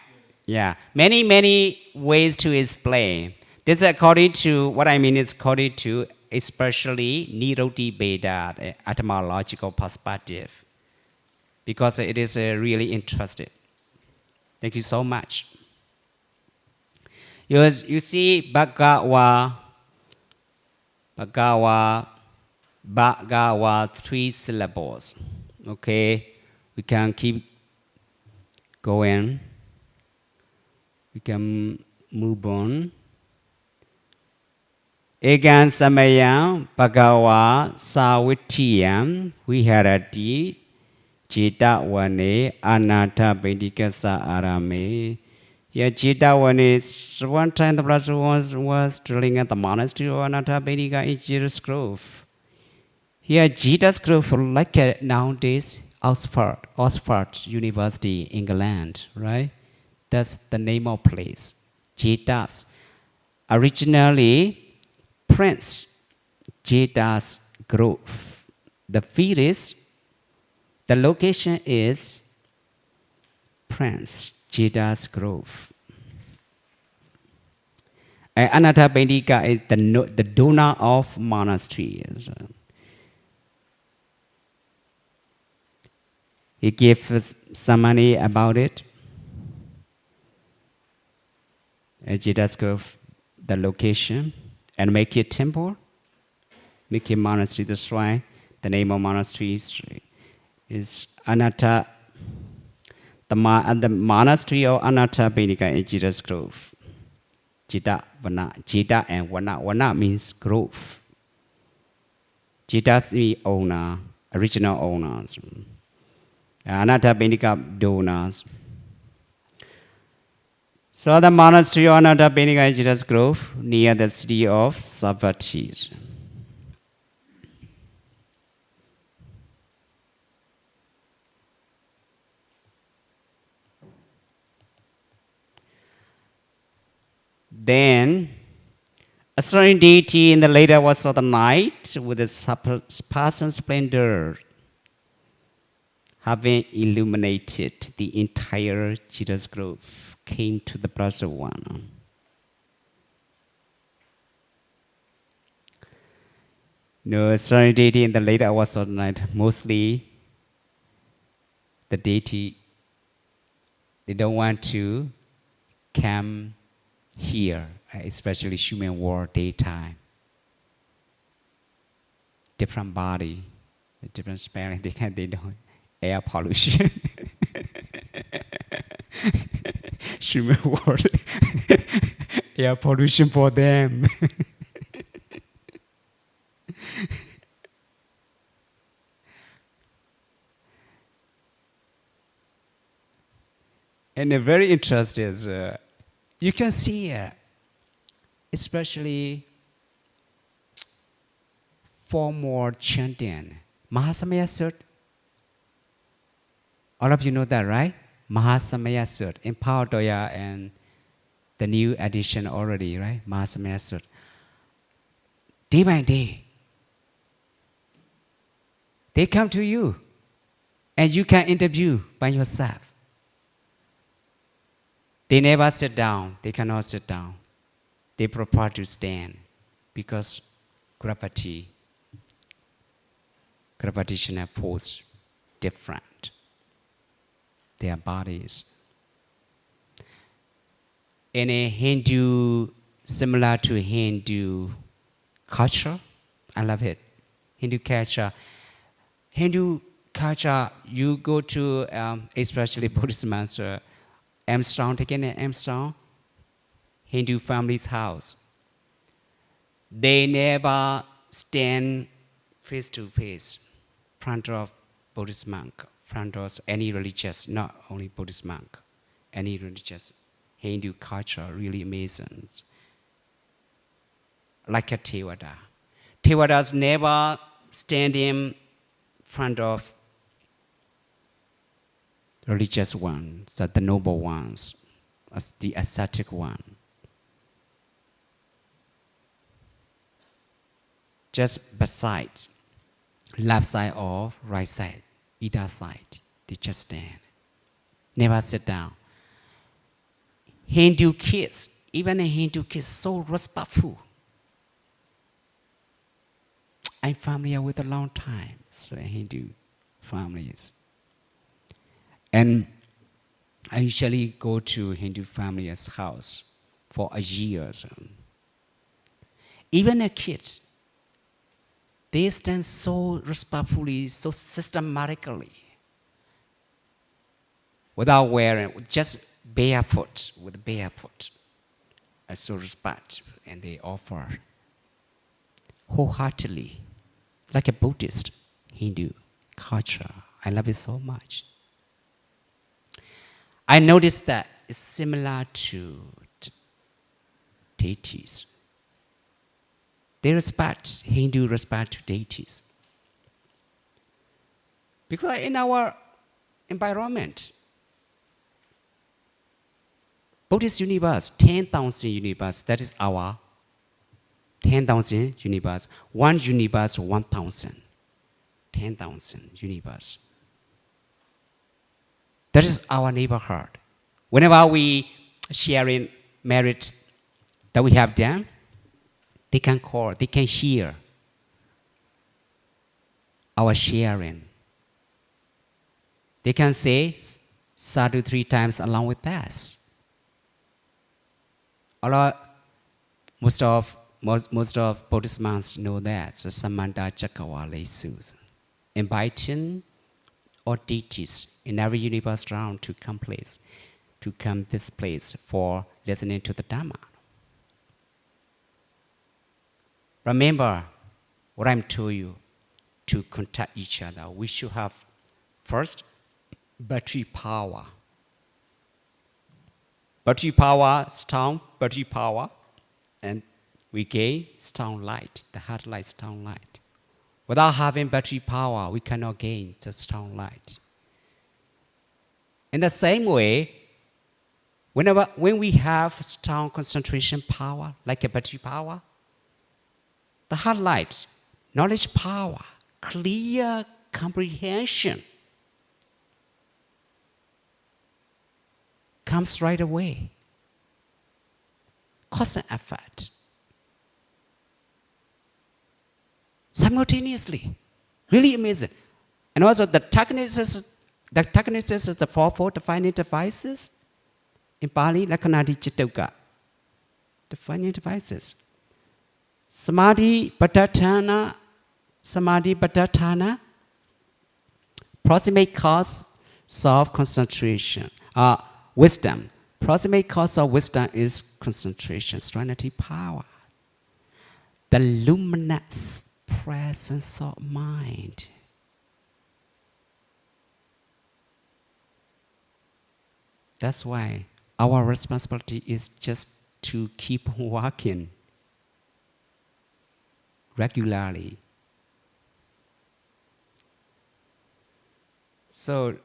Yeah, many ways to explain. This is according to, what I mean is according to especially Niroti Veda, the etymological perspective, because it is really interesting. Thank you so much. You see Bhagawa, 3 syllables. Okay, we can keep going. We can move on. Egan Samayam Bhagawa Sawitiyam Viharati Chitawane Anata Vedikasa Arame. Here Chitawane is one time the brother was drilling at the monastery of Anata Vedika in Jesus Grove. Here Jesus Grove, like nowadays Oxford University, England, right? That's the name of place. Jeta's. Originally, Prince Jeta's Grove. The location is Prince Jeta's Grove. Anatta Bendika is the donor of monasteries. He gave us some money about it. Jidas gave the location and make it temple, make it monastery. That's why the name of monastery is Anatta. The monastery of Anatta Bendika in Jidas Grove. Jita Vana. Jita and Vana. Vana means grove. Jita means owner, original owners. Anatta Bendika donors. So the monastery of Anatta Bendika in Jidas Grove near the city of Savatthi. Then, a certain deity in the later hours of the night, with a surpassing splendor, having illuminated the entire Jidas Grove, came to the Blessed One. No, a certain deity in the later hours of the night, mostly the deity, they don't want to come here, especially human world daytime. Different body, different spelling, they don't. Air pollution. Human world. Air pollution for them. And the very interesting is, you can see, especially 4 more chanting. Mahasamaya Sutta. All of you know that, right? Mahasamaya Sutta in Paotoya and the new edition already, right? Mahasamaya Sutta. Day by day, they come to you and you can interview by yourself. They never sit down. They cannot sit down. They prefer to stand because gravitational force different. Their bodies. In a Hindu, similar to Hindu culture, I love it. Hindu culture, you go to, especially Buddhist master, Armstrong, taking an Armstrong, Hindu family's house. They never stand face to face, front of Buddhist monk, front of any religious, not only Buddhist monk, any religious. Hindu culture really amazing. Like a Tevada. Tevadas never stand in front of religious ones, the noble ones, as the ascetic one. Just beside, left side or right side, either side, they just stand. Never sit down. Hindu kids, even a Hindu kids, so respectful. I'm familiar with a long time, so Hindu families. And I usually go to Hindu family's house for a year. So. Even a kid, they stand so respectfully, so systematically, without wearing, just barefoot, with barefoot. I so respect, and they offer wholeheartedly, like a Buddhist, Hindu culture. I love it so much. I noticed that it's similar to deities. They respect, Hindu respect to deities. Because in our environment, Buddhist universe, 10,000 universe, that is our 10,000 universe. One universe, 1,000. 10,000 universe. That is our neighborhood. Whenever we sharing merit that we have done, they can call, they can hear our sharing. They can say sadhu 3 times along with us. Most of Buddhist monks know that. So Samanta Chakawale Sutta, inviting all deities in every universe round to come this place for listening to the Dhamma. Remember what I'm telling you, to contact each other. We should have first battery power. Battery power, strong battery power, and we gain strong light, the heart light, strong light. Without having battery power, we cannot gain the strong light. In the same way, when we have strong concentration power, like a battery power, the heart light, knowledge power, clear comprehension comes right away. Cause and effect. Simultaneously. Really amazing. And also the techniques, the fourfold defining devices, in Pali, Lakanadi Chittoka. Defining devices. Samadhi Patatana, proximate cause of concentration. Wisdom. Proximate cause of wisdom is concentration, serenity, power. The luminous presence of mind. That's why our responsibility is just to keep working regularly. So,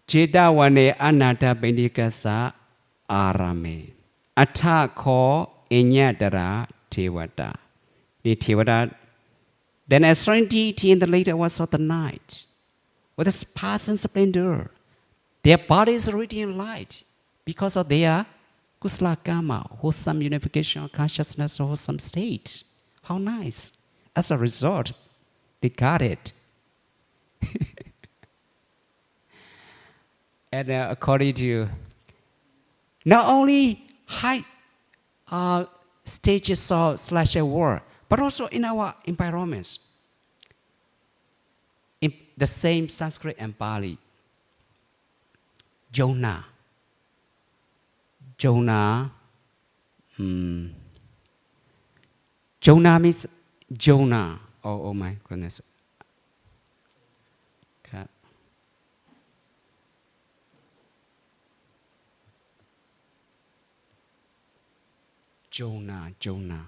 Chedawane Anata Bendikasa Arame. Ata ko Inyadara Tewada. The Tewada. Then a strange deity in the later hours of the night, with a sparse and splendor. Their bodies are already in light because of their kusala karma, wholesome unification of consciousness, wholesome state. How nice. As a result, they got it. And according to not only high stages of / war, but also in our environments. In the same Sanskrit and Pali, Jonah. Jonah means Jonah. Oh my goodness. Jonah.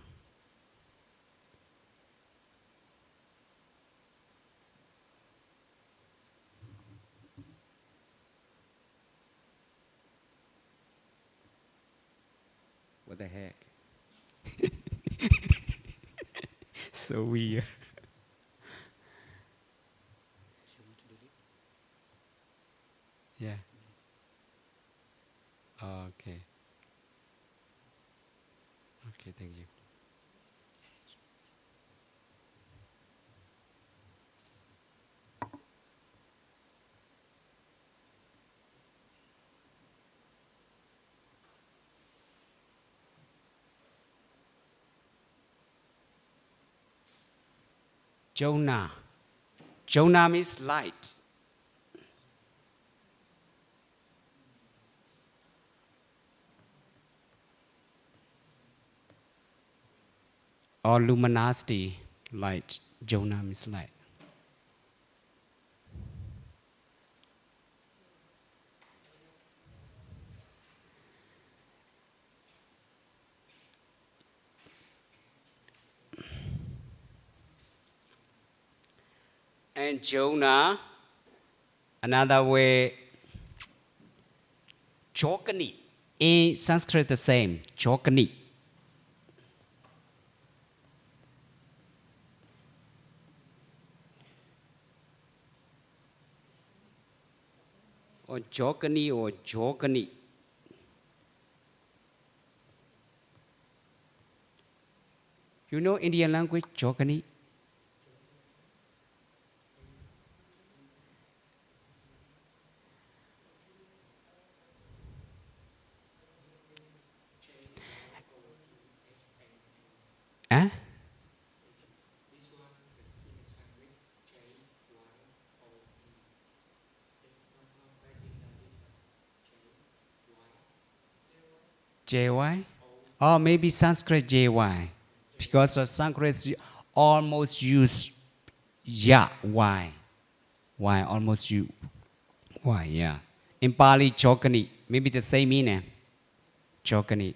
What the heck? So weird. Yeah. Okay. Okay, thank you. Jonah. Jonah means light. Or luminosity, light. Jonah means light. And Jonah, another way, Jogani. In Sanskrit, the same, Jogani. Or Jogani. You know Indian language, Jokani? Huh? JY? Or maybe Sanskrit JY. Because Sanskrit almost use ya, Y. Y almost use Y, yeah. In Pali, Jokani. Maybe the same meaning. Jokani.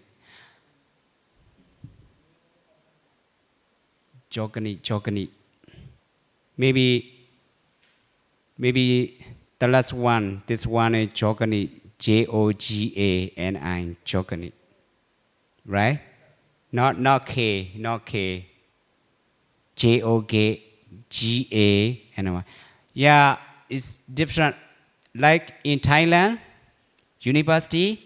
Jokani. Maybe the last one, this one is Jokani, Jogani, Jokani, right? Not K, Jogga. Yeah, it's different. Like in Thailand, university,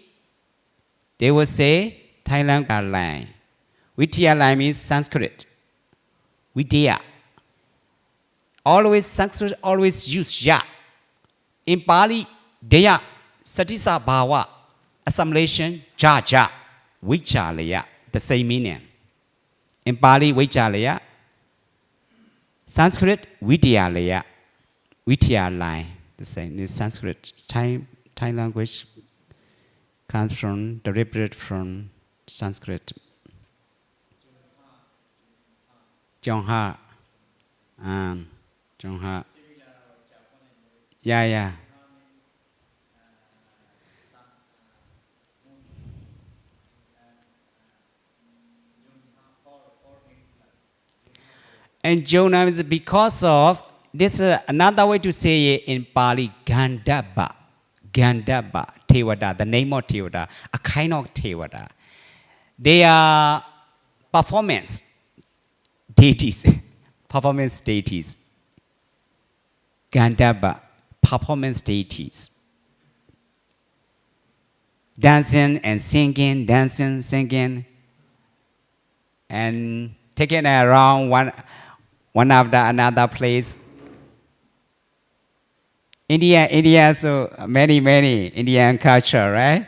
they will say Thailand line. Vidya line means Sanskrit. Vidya. Always Sanskrit always use ya. In Pali, Deya, Satisa Bhava, assimilation, ja, Vichalaya, the same meaning. In Pali, Vichalaya, Sanskrit, Vidyalaya, Vidyalaya, the same. In Sanskrit, Thai language comes from, derived from Sanskrit. Jongha. Jongha. Yeah. And Jonah is because of this. Another way to say it in Pali, Gandhabba, Tewada, the name of Tewada, a kind of Tewada. They are performance deities, performance deities. Gandhabba, performance deities. Dancing and singing, and taking around one after another place. India, so many Indian culture, right?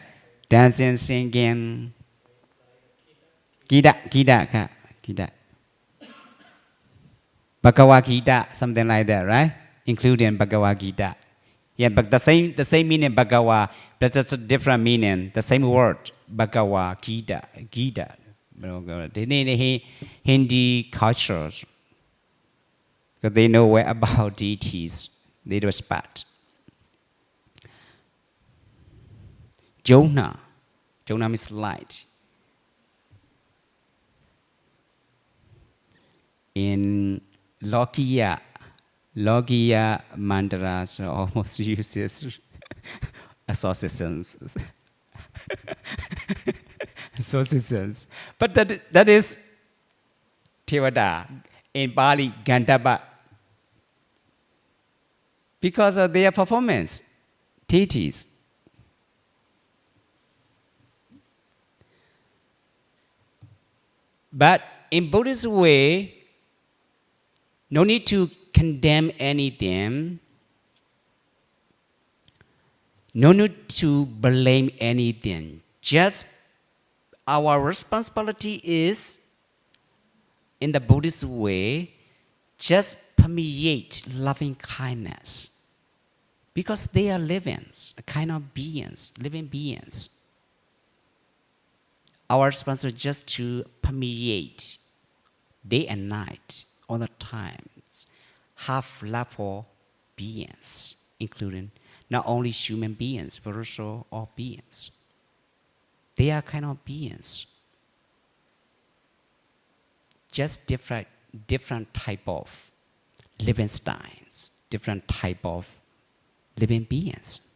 Dancing, singing, Gita. Bhagavad Gita, something like that, right? Including Bhagavad Gita. Yeah, but the same meaning Bhagavad, but just a different meaning. The same word, Bhagavad Gita. They need Hindi cultures because they know about deities. They respect. Jonah means light. In Lokiya mantras almost uses associations. But that is Tewada in Bali, Gandhabba. Because of their performance, deities. But in Buddhist way, no need to condemn anything. No need to blame anything. Just our responsibility is, in the Buddhist way, just permeate loving kindness. Because they are livings, a kind of beings, living beings. Our responsibility is just to permeate day and night, all the times, have love for beings, including not only human beings, but also all beings. They are kind of beings. Just different type of living styles, different type of living beings.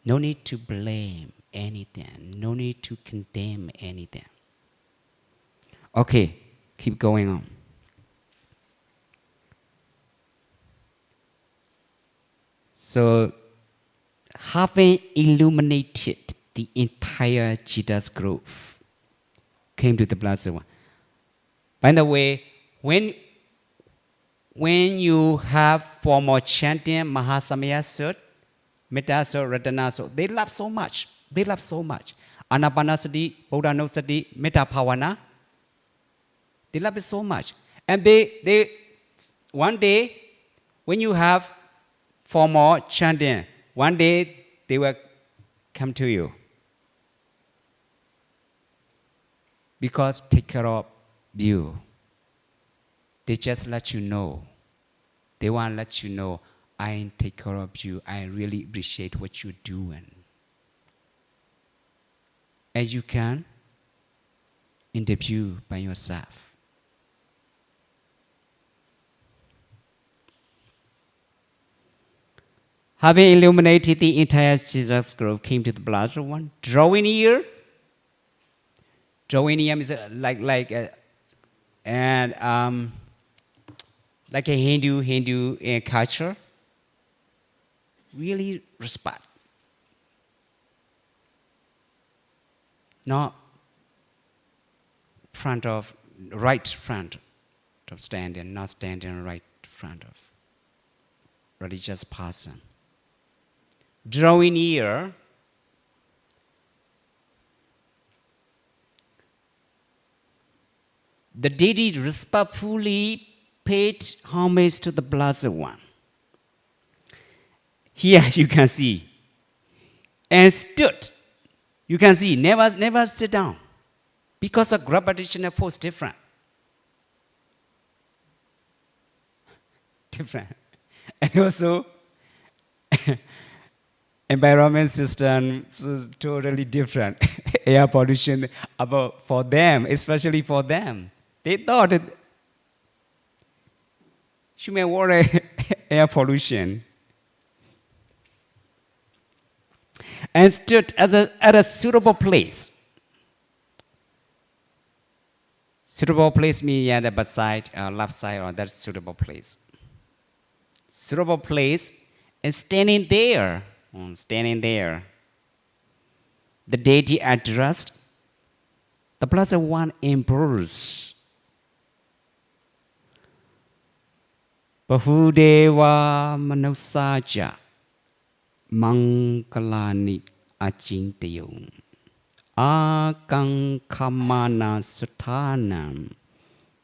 No need to blame anything. No need to condemn anything. Okay, keep going on. So, having illuminated the entire Jita's grove, came to the Blessed One. By the way, when you have formal chanting Mahasamaya Sutta, Metta Sutta, Ratana Sutta, they love so much. They love so much. Anapanasati, Buddhanusati, Metta Bhavana, they love it so much. And they one day, when you have formal chanting, one day they will come to you. Because take care of you. They just let you know. They want to let you know, I take care of you. I really appreciate what you're doing. And you can interview by yourself. Having illuminated the entire Jesus group, came to the Blessed One, drawing near. Drawing near is like a Hindu culture. Really respect. Not right front of standing, not standing right front of religious person. Drawing near, the deity respectfully paid homage to the Blessed One. Here you can see. And stood. You can see, never sit down. Because of gravitational force different. Different. And also, environment system is totally different. Air pollution, for them, especially for them. They thought that human water, air pollution. And stood at a suitable place. Suitable place means the beside, left side, or that suitable place. Suitable place, and standing there. The deity addressed the Blessed One emperors. Bahudeva Manusaja Mangalani Achintayum Akankamana Sutanam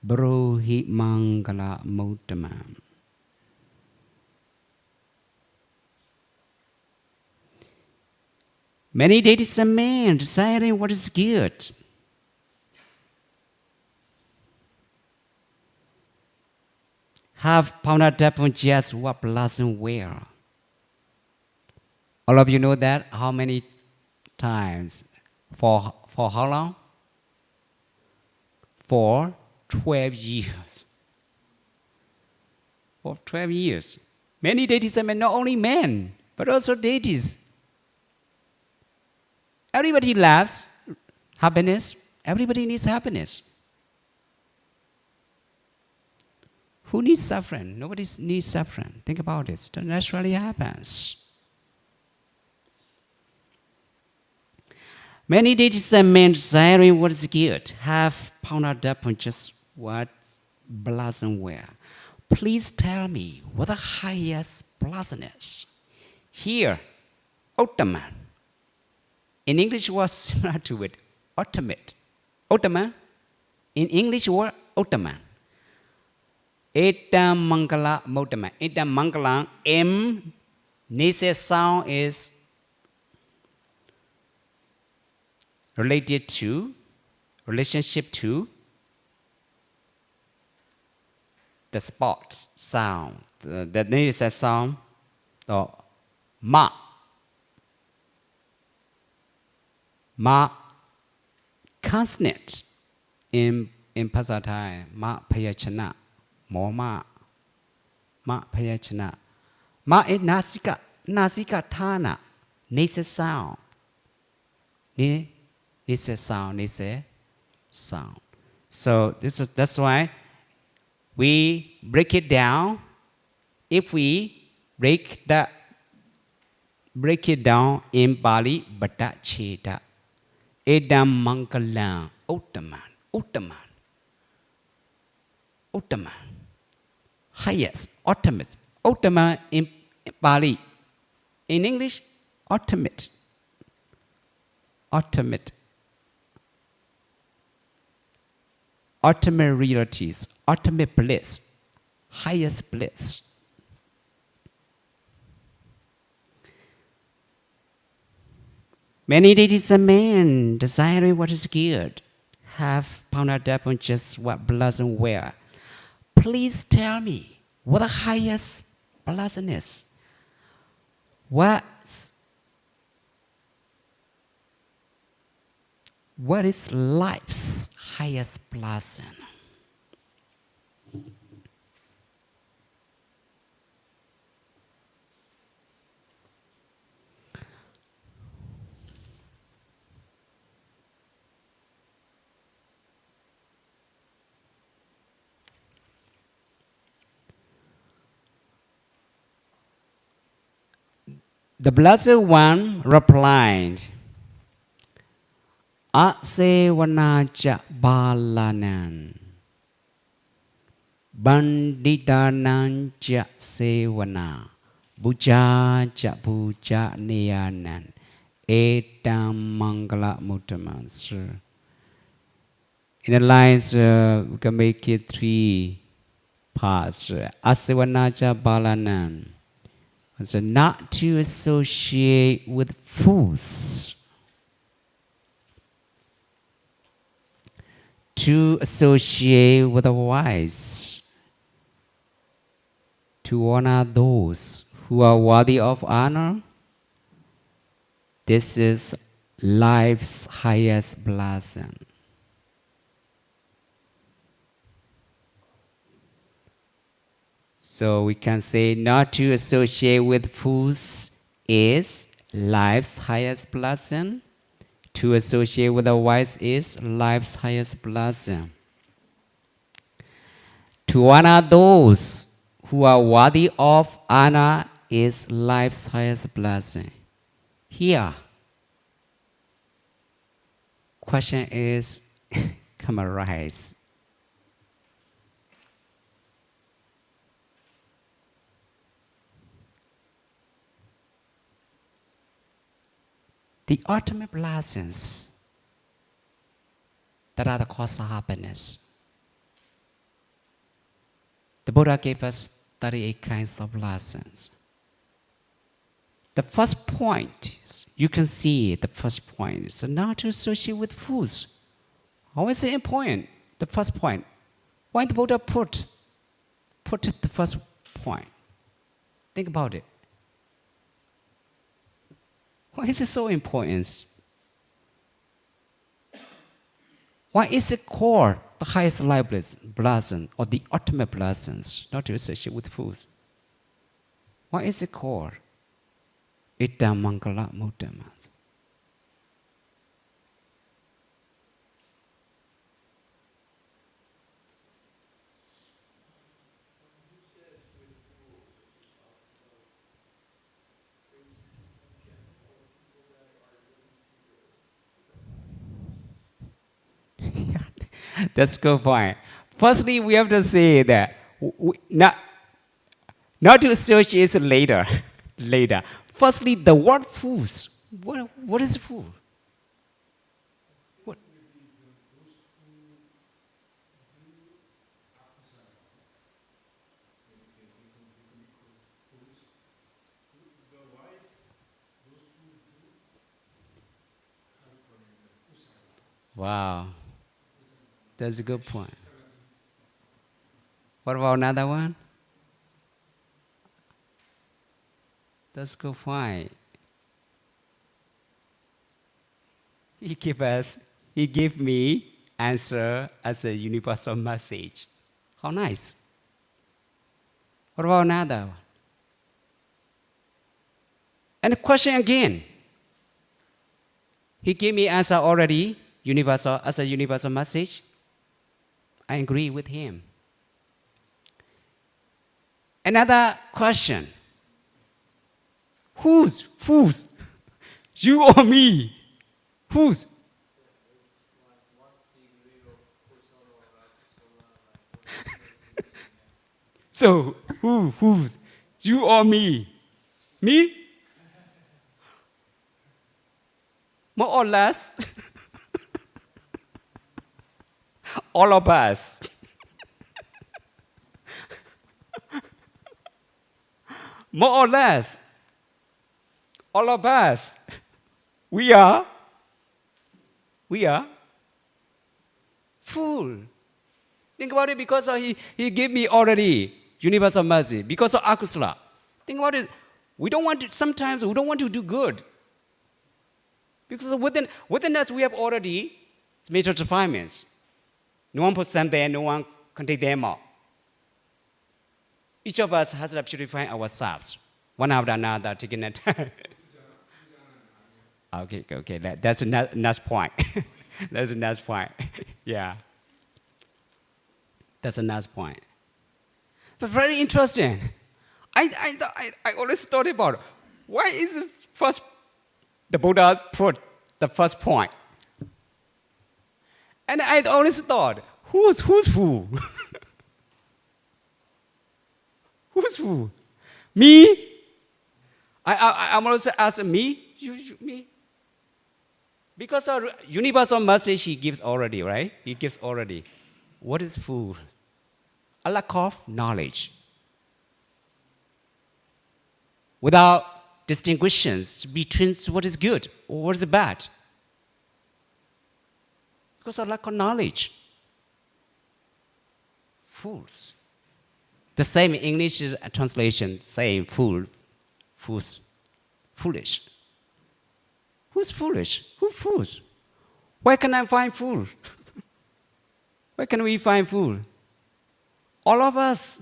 Brohi Mangala Motamam. Many deities are men desiring what is good. Have found upon just what blossom where. All of you know that? How many times? For how long? For 12 years. For 12 years. Many deities are men, not only men, but also deities. Everybody loves happiness. Everybody needs happiness. Who needs suffering? Nobody needs suffering. Think about it. That naturally happens. Many deities and men desiring what is good have found up on just what blossom where. Please tell me what the highest blossom is. Here, Ottoman. In English word similar to it, ultimate. Ottoman. In English word, Ottoman. Etam Mangala Motaman. Etam Mangala, M, Nise sound is related to, relationship to the spot sound. The Nise sound, the Ma. Ma, consonant inภาษา Thai, Ma Payachana. Ma Payachana. Ma is Nasika Thana. Nise sound. Nise sound. So that's why we break it down. If we break it down in Pali, Bata Cheta. Edam Mangalam, Ottoman. Uttama. Highest, ultimate. Uttama in Pali. In English, ultimate. Ultimate. Ultimate realities, ultimate bliss, highest bliss. Many deities and men desiring what is good have pondered upon just what blossom were. Please tell me what the highest blossom is. What is life's highest blossom? The Blessed One replied, Asevanaja balanan, banditananja sevana, bujaja buja neyanan, etam mangala mutamansa. In the lines, we can make it 3 parts. Asevanaja balanan. So not to associate with fools, to associate with the wise, to honor those who are worthy of honor. This is life's highest blossom. So we can say not to associate with fools is life's highest blossom. To associate with the wise is life's highest blossom. To honor those who are worthy of honor is life's highest blessing. Here, question is, come on, rise. The ultimate blessings that are the cause of happiness. The Buddha gave us 38 kinds of lessons. The first point is, you can see the first point is not to associate with fools. How is it important? The first point. Why the Buddha put it the first point? Think about it. Why is it so important? Why is it called the highest life blessing or the ultimate blessings, not to associate with fools? Why is it called Iddha Mangala Muttamas? That's a good point. Firstly, we have to say that not to associate later. Later. Firstly, the word fools. What is fool? What? Wow. That's a good point. What about another one? That's a good point. He gave me answer as a universal message. How nice. What about another one? And the question again. He gave me answer already, universal as a universal message. I agree with him. Another question. Who's? You or me? Who's? So, who's? You or me? Me? More or less? All of us. More or less? All of us. We are full. Think about it, because he gave me already universal mercy, because of akusala. Think about it. Sometimes we don't want to do good. Because within us we have already major defilements. No one puts them there, no one can take them out. Each of us has to purify ourselves, one after another, taking a time. Okay, that's a next point. That's a next point. Yeah. That's a nice point. But very interesting. I always thought about why is it first the Buddha put the first point. And I always thought, who's who? Who's who? Me? I'm also asking me? Me? Because our universal message he gives already, right? He gives already. What is food? A lack of knowledge. Without distinctions between what is good or what is bad. Because of lack of knowledge. Fools. The same English translation saying foolish. Who's foolish? Who fools? Where can I find fool? Where can we find fool? All of us,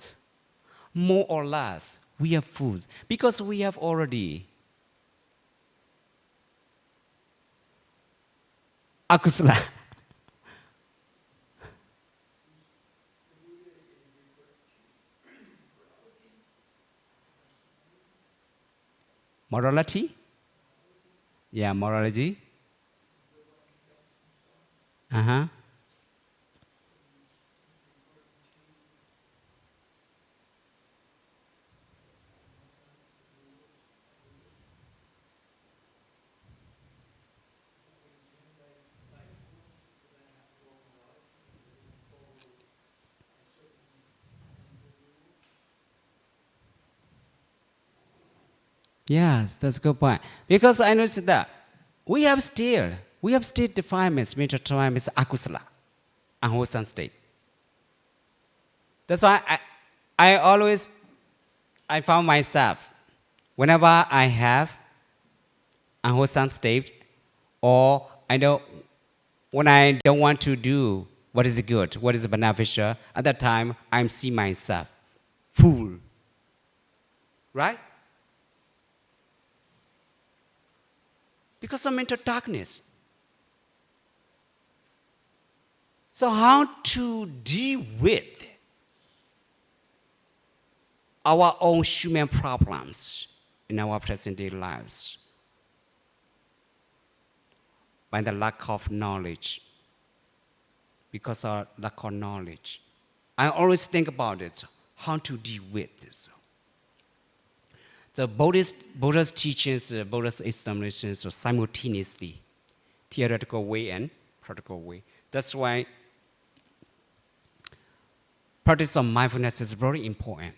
more or less, we are fools because we have already akusala. Morality? Yeah, morality. Uh-huh. Yes, that's a good point. Because I noticed that we have still defilements, major defilements, akusala, unwholesome state. That's why I found myself, whenever I have unwholesome state, or when I don't want to do what is good, what is beneficial, at that time I see myself fool. Right? Because of mental darkness. So how to deal with our own human problems in our present day lives? By the lack of knowledge. Because of lack of knowledge. I always think about it, how to deal with this. The Buddha's teachings, Buddha's explanations are simultaneously theoretical way and practical way. That's why practice of mindfulness is very important.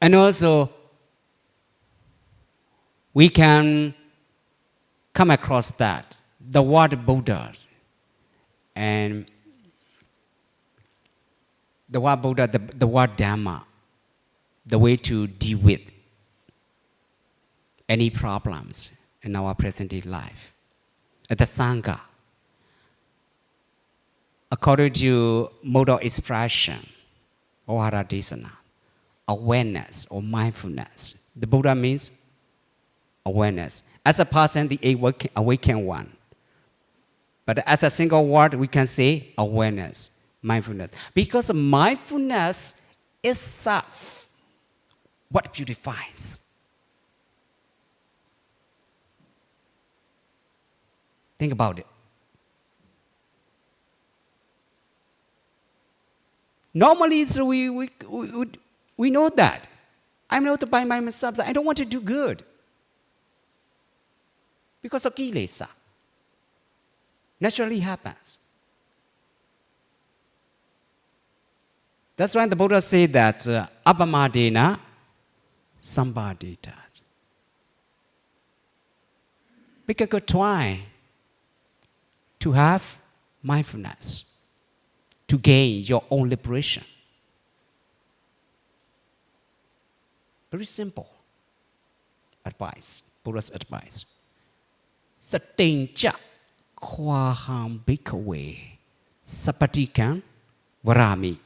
And also, we can come across that, the word Buddha, and the word Buddha, the word Dhamma, the way to deal with any problems in our present day life. The Sangha, according to modal expression, Ohara Desana, awareness or mindfulness. The Buddha means awareness. As a person, the awakened one. But as a single word, we can say awareness. Mindfulness. Because mindfulness is self, what purifies. Think about it. Normally, so we know that. I'm not by myself. I don't want to do good because of kilesa. Naturally happens. That's why the Buddha said that apamadena sambadita. Make a good try to have mindfulness to gain your own liberation. Very simple advice, Buddha's advice. Satincha kwaham bhikkhave sapatikam varami.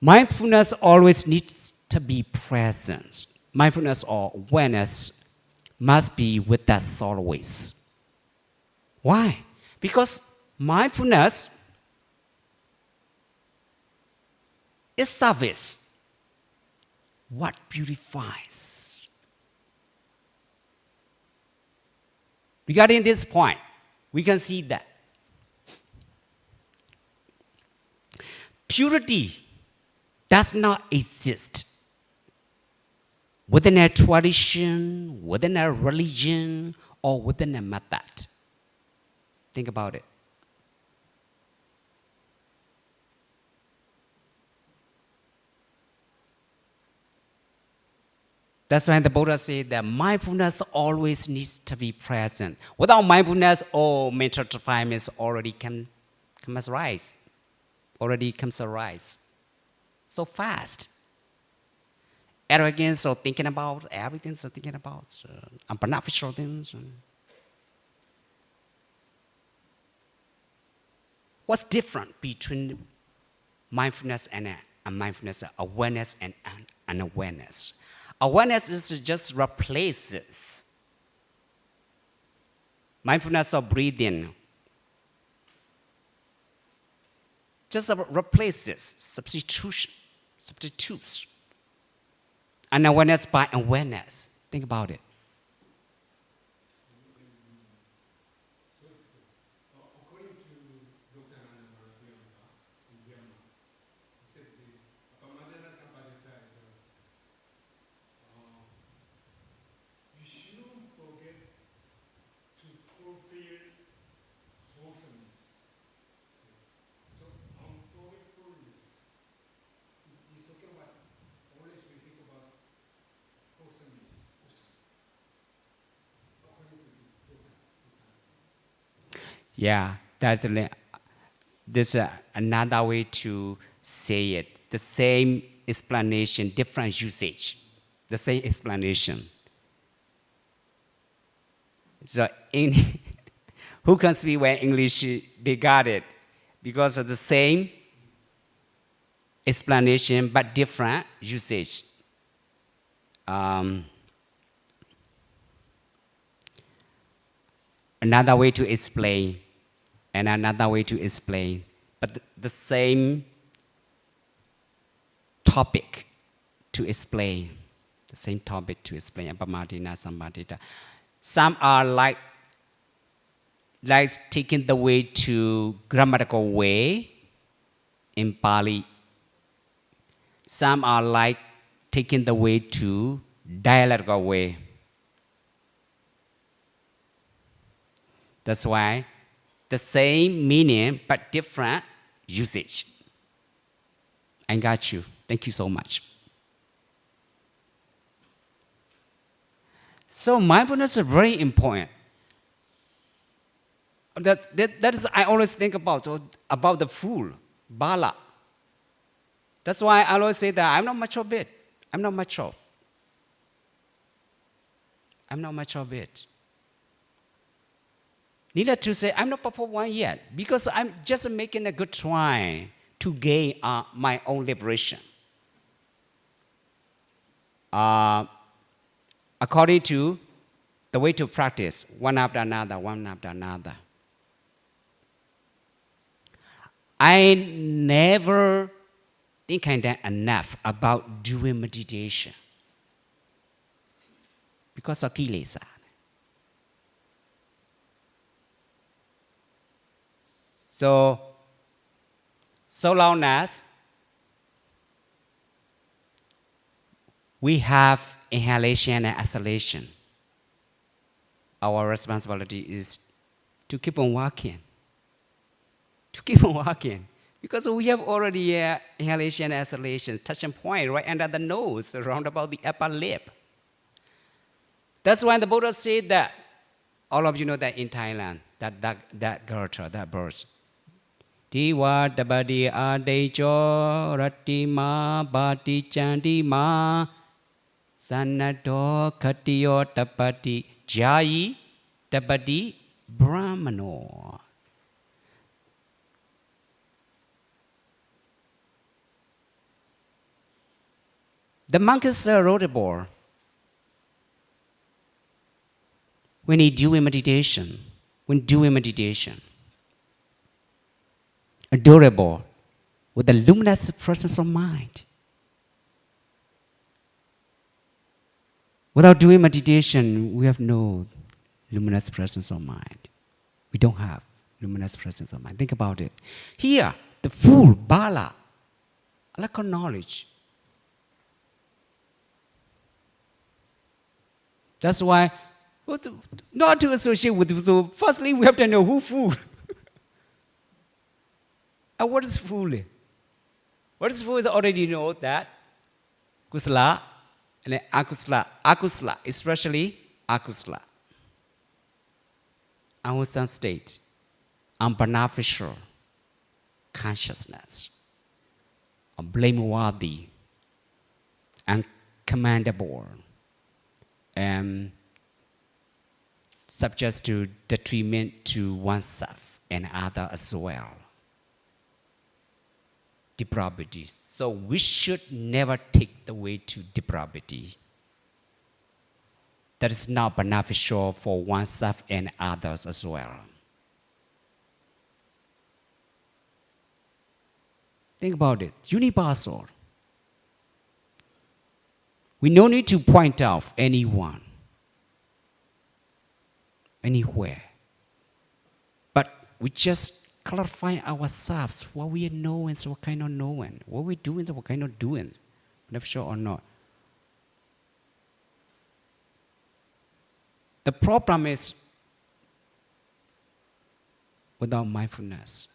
Mindfulness always needs to be present. Mindfulness or awareness must be with us always. Why? Because mindfulness is service. What purifies? Regarding this point, we can see that purity does not exist within a tradition, within a religion, or within a method. Think about it. That's why the Buddha said that mindfulness always needs to be present. Without mindfulness, all mental defilements already comes arise. So fast. Arrogance or thinking about everything, so thinking about unbeneficial things. What's different between mindfulness and mindfulness, awareness and unawareness? Awareness is just replaces mindfulness of breathing. Just replaces substitutes unawareness by awareness. Think about it. Yeah, there's another way to say it. The same explanation, different usage. The same explanation. So, who can speak well English? They got it because of the same explanation but different usage. Another way to explain, and another way to explain, but the same topic to explain. The same topic to explain. Apamadena sambadita. Some are like taking the way to grammatical way in Pali. Some are like taking the way to dialogical way. That's why the same meaning but different usage. I got you. Thank you so much. So mindfulness is very important. That is I always think about the fool, bala. That's why I always say that I'm not much of it. I'm not much of it. Needless to say, I'm not Papa one yet because I'm just making a good try to gain my own liberation. According to the way to practice, one after another. I never think I done enough about doing meditation because of kilesa. So So long as we have inhalation and exhalation, our responsibility is to keep on working. To keep on working. Because we have already inhalation and exhalation touching point right under the nose, around about the upper lip. That's why the Buddha said that, all of you know that in Thailand, that garter, that verse. Diwa dabadi adejo ratima bati chandima sanato katiyo tapati jayi tapati brahmano. The monks wrote a board. When doing meditation, adorable, with the luminous presence of mind. Without doing meditation, we have no luminous presence of mind. We don't have luminous presence of mind. Think about it. Here, the full bala, lack of knowledge. That's why not to associate with. So firstly, we have to know who fool. And what is fool? What is fool is already know that kusala and akusala. Akusala, especially akusala. Unwholesome state, unbeneficial consciousness, blameworthy, uncommandable, and subject to detriment to oneself and others as well. Depravity. So we should never take the way to depravity. That is not beneficial for oneself and others as well. Think about it. Universal. We no need to point out anyone, anywhere. But we just clarify ourselves what we are knowing, so what kind of knowing, what we're doing, so what kind of doing, beneficial or not. The problem is without mindfulness.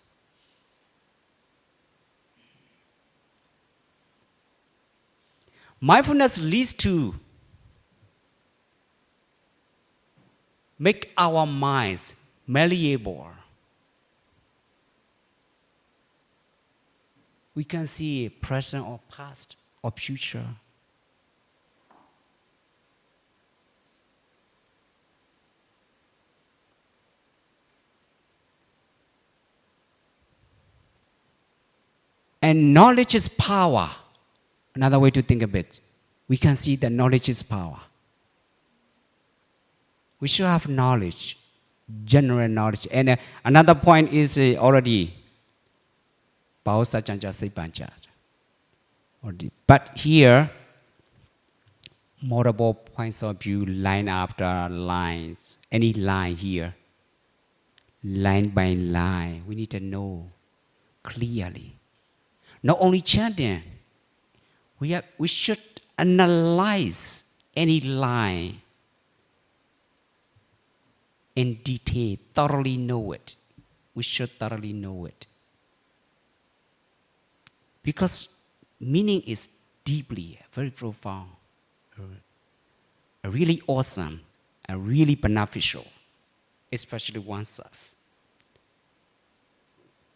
Mindfulness leads to make our minds malleable. We can see present or past or future. And knowledge is power. Another way to think of it, we can see that knowledge is power. We should have knowledge, general knowledge. And another point is already, but here, multiple points of view, line after lines, any line here, line by line, we need to know clearly. Not only chanting, we should analyze any line in detail, thoroughly know it. We should thoroughly know it. Because meaning is deeply, very profound, really awesome, and really beneficial, especially oneself.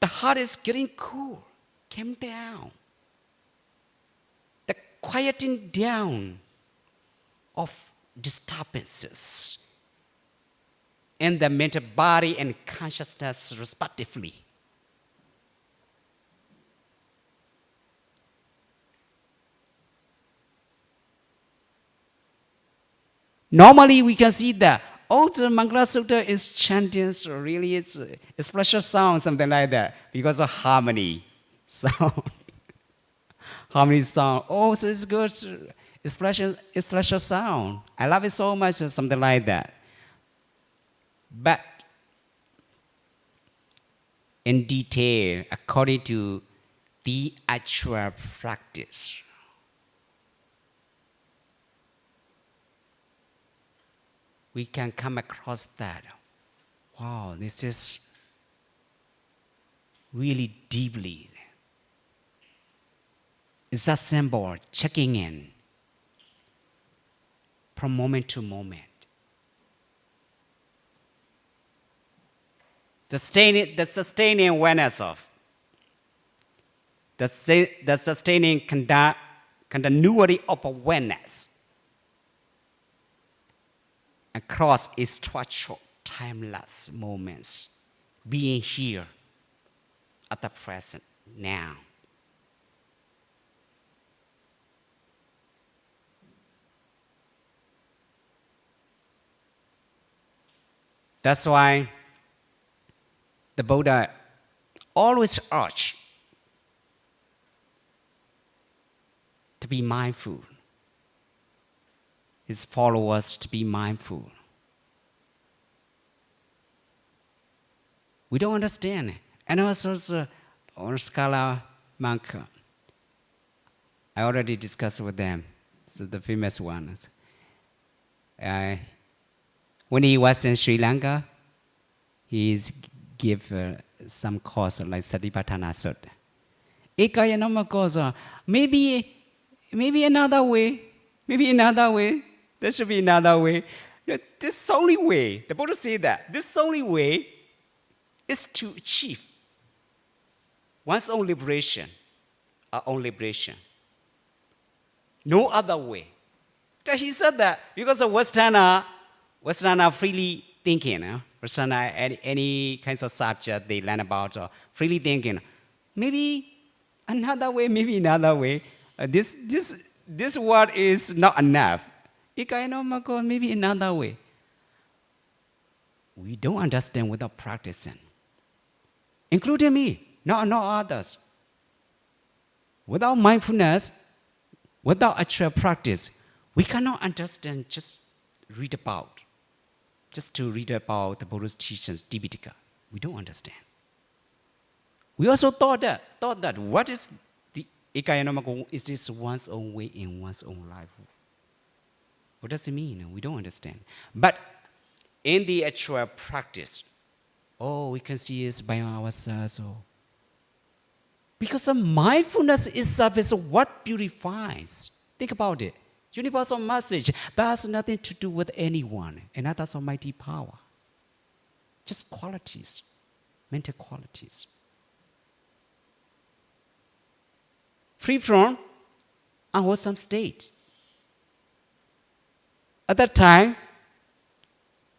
The heart is getting cool, calm down. The quieting down of disturbances in the mental body and consciousness respectively. Normally we can see that the Mangala Sutta is chanting, so really it's special sound, something like that, because of harmony sound. Harmony sound. Oh, so it's good. It's special sound. I love it so much, something like that. But in detail, according to the actual practice. We can come across that. Wow, this is really deeply. It's a symbol checking in from moment to moment. The sustaining awareness of, the sustaining continuity of awareness across its structural, timeless moments, being here at the present now. That's why the Buddha always urged to be mindful, his followers to be mindful. We don't understand. And also, our scholar monk, I already discussed with them, so the famous one. When he was in Sri Lanka, he gave some course like Satipatthana Sutta. Ekayanama course, maybe another way, there should be another way. This only way, the Buddha said that, this only way is to achieve one's own liberation, our own liberation. No other way. He said that because of Western freely thinking, Western any kinds of subject they learn about freely thinking. Maybe another way, this word is not enough. Maybe another way. We don't understand without practicing, including me, not others. Without mindfulness, without actual practice, we cannot understand just to read about the Buddha's teachings, Tripitaka. We don't understand. We also thought that what is the Ekayanamako? Is this one's own way in one's own life? What does it mean? We don't understand. But in the actual practice, we can see it by ourselves. Because the mindfulness itself is what purifies. Think about it. Universal message that has nothing to do with anyone, and that's almighty power. Just qualities, mental qualities. Free from unwholesome state. At that time,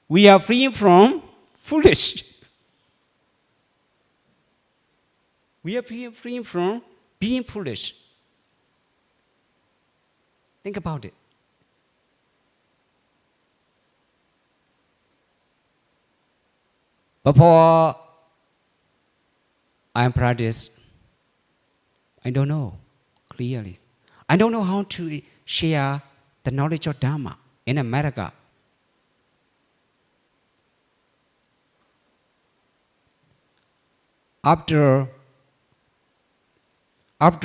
we are free from foolish. We are free from being foolish. Think about it. Before I practice, I don't know clearly. I don't know how to share the knowledge of Dharma in America. After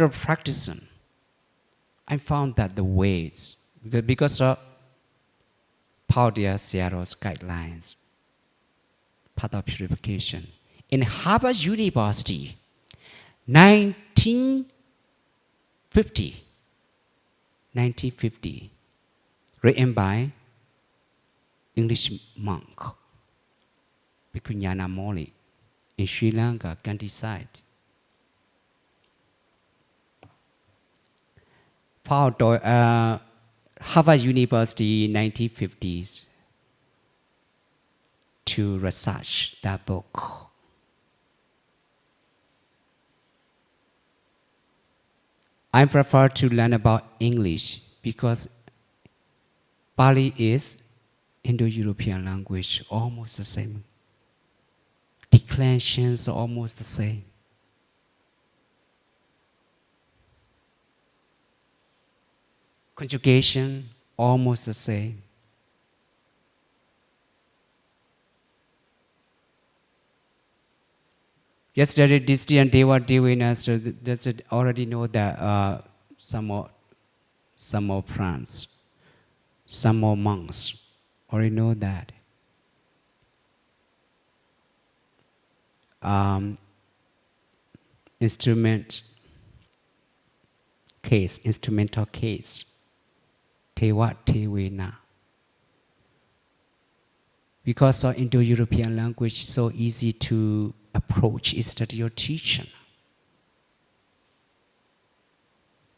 practicing, I found that the ways, because of Paudia Seattle's guidelines, path of purification, in Harvard University, 1950, written by English monk, Bhikkhunyana Moli, in Sri Lanka, countryside. Harvard University, 1950s, to research that book. I prefer to learn about English because Pali is Indo-European language, almost the same. Declensions are almost the same. Conjugation, almost the same. Yesterday, Disti and Deva Devinas already know that some more priests, some more monks already know that. Instrumental case, Tewa Tewena. Because of Indo-European language, so easy to approach is that your teacher.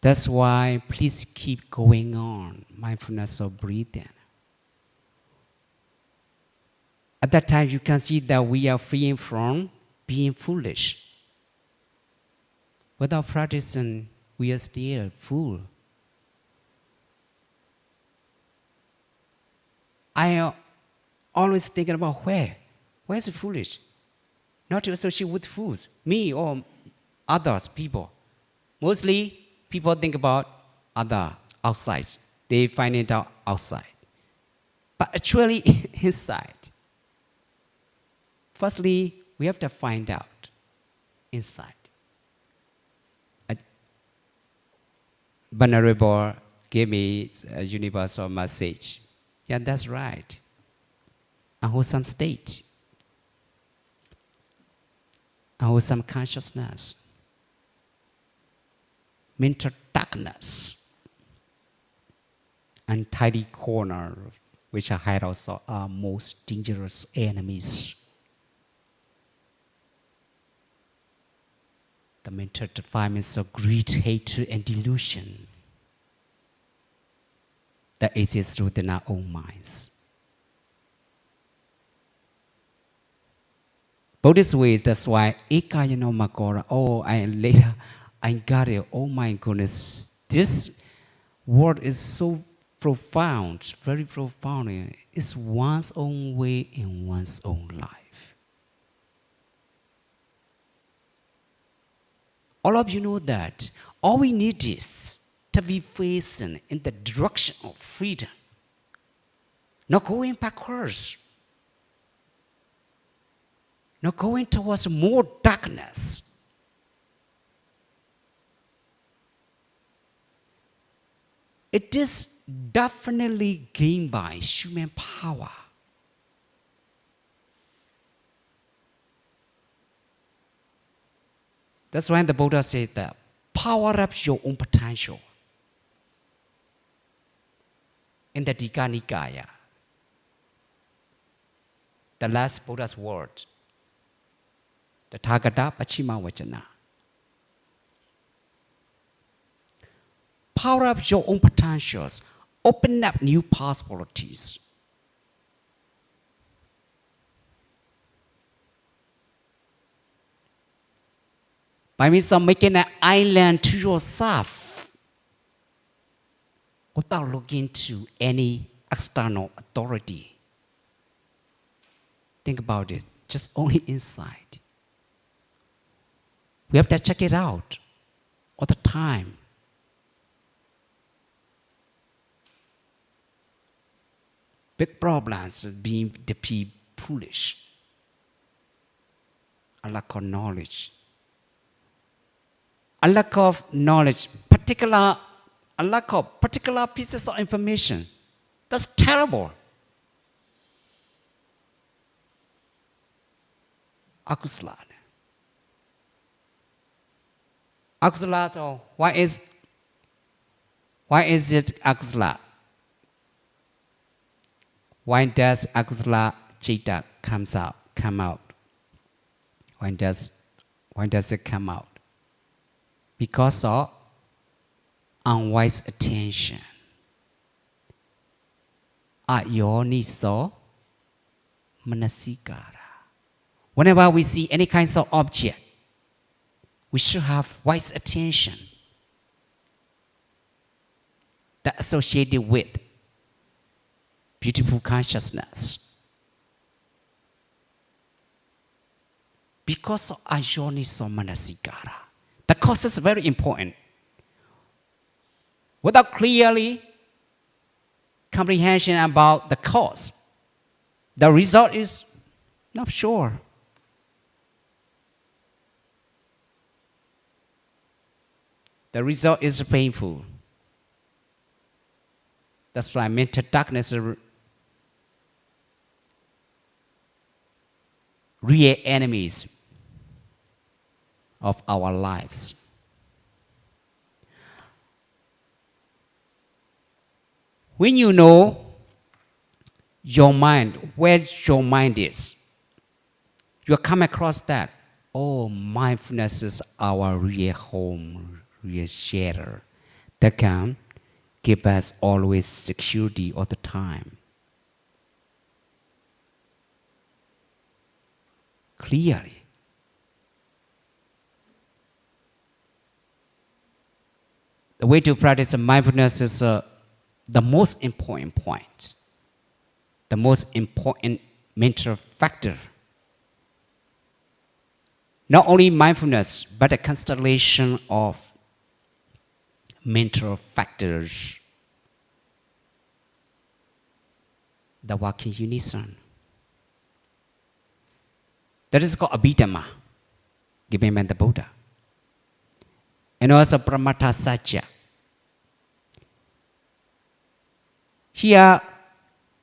That's why please keep going on mindfulness of breathing. At that time, you can see that we are freeing from being foolish. Without practicing, we are still fool. I am always thinking about where's the foolish? Not to associate with fools, me or others, people. Mostly, people think about other outside. They find it out outside. But actually, inside. Firstly, we have to find out inside. Venerable gave me a universal message. Yeah, that's right. A wholesome state. A wholesome consciousness. Mental darkness. Untidy corner, which I had also are most dangerous enemies. The mental defilements of greed, hatred, and delusion that exist within our own minds. Buddhist ways, that's why Ekayano Makora, later I got it. Oh my goodness, this word is so profound, very profound. It's one's own way in one's own life. All of you know that all we need is to be facing in the direction of freedom, not going backwards, not going towards more darkness. It is definitely gained by human power. That's why the Buddha said that power up your own potential. In the Digha Nikaya, the last Buddha's word, the Tathagata Pachima Vajana. Power up your own potentials, open up new possibilities. By means of making an island to yourself without looking to any external authority. Think about it, just only inside. We have to check it out all the time. Big problems being the people foolish. A lack of knowledge. A lack of knowledge, a lack of particular pieces of information. That's terrible. Akusala. Akusala, so why is it akusala? Why does akusala citta come out? Why does it come out? Because of unwise attention. Ayoniso manasikara. Whenever we see any kinds of object, we should have wise attention that associated with beautiful consciousness. Because of ayoniso manasikara. The cause is very important. Without clearly comprehension about the cause, the result is not sure. The result is painful. That's why mental darkness is real enemies of our lives. When you know your mind, where your mind is, you come across that. Oh, mindfulness is our real home, real shelter that can give us always security all the time. Clearly. The way to practice mindfulness is the most important point, the most important mental factor. Not only mindfulness, but a constellation of mental factors that work in unison. That is called abhidhamma, given by the Buddha. And also pramata satya. Here,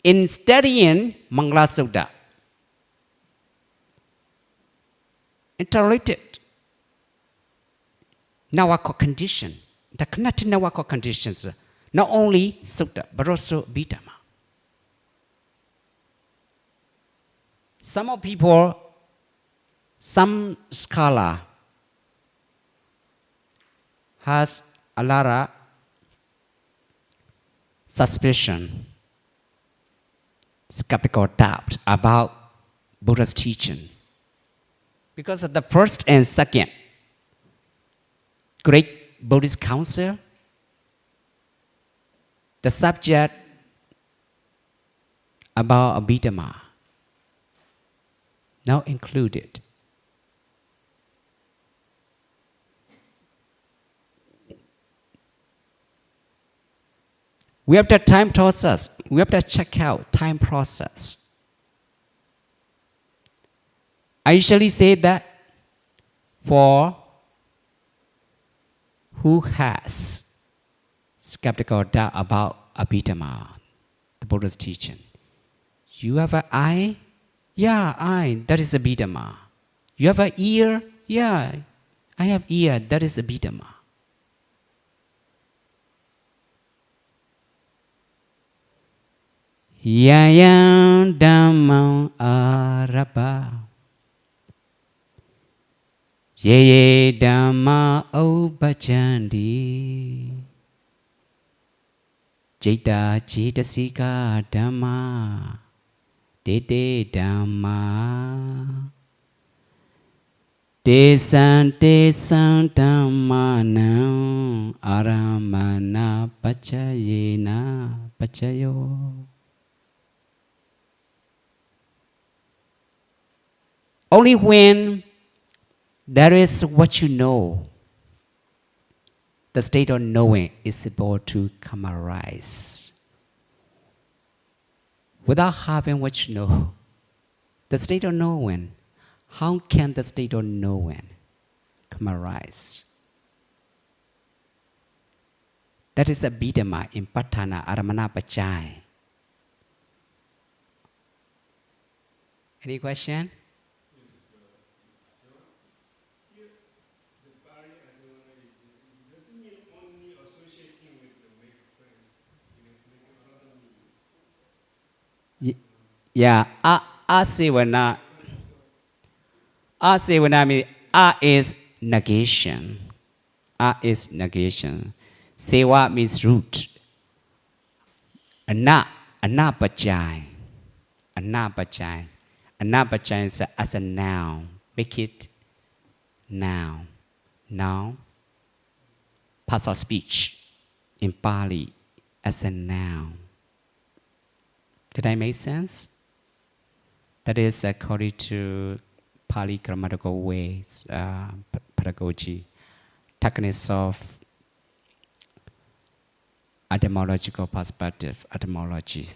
in studying Mangala Sutta, interrelated Nawako condition, the connected Nawako conditions, not only Sutta, but also abhidhamma. Some people, some scholar has a lot of suspicion, skeptical doubt about Buddha's teaching. Because of the first and second great Buddhist council, the subject about abhidhamma now included. We have the time process. We have to check out time process. I usually say that for who has skeptical doubt about abhidhamma, the Buddha's teaching, you have an eye? Yeah, eye, that is abhidhamma. You have an ear? Yeah, I have ear, that is abhidhamma. Yayam dhammam arabha Ye dhamma obhajandi Jeta cetasika dhamma Dede dhamma Desan dhammanam aramana pachayena pachayo. Only when there is what you know, the state of knowing is able to come arise. Without having what you know, the state of knowing, how can the state of knowing come arise? That is abhidhamma in patthana aramana pachai. Any question? Yeah, asivana. Asivana means is negation. Is negation. Sewa means root. Anapachai. Anapachai. Anapachai is as a noun. Make it noun. Noun. Part of speech in Pali as a noun. Did I make sense? That is according to Pali grammatical ways, pedagogy, techniques of etymological perspective, etymology,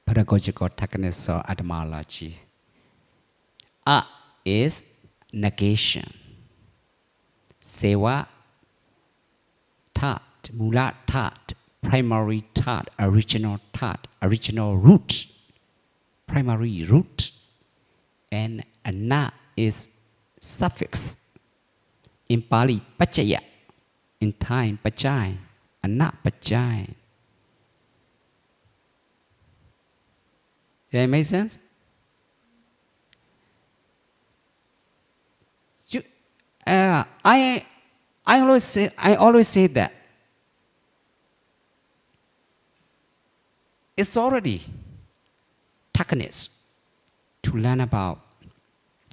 pedagogical techniques of etymology. A is negation. Sewa thought, mula thought, primary thought, original root, primary root. And ana is suffix. In Pali, pachaya. In Thai, pachai. Ana pachai. Does that make sense? I always say that it's already techniques to learn about,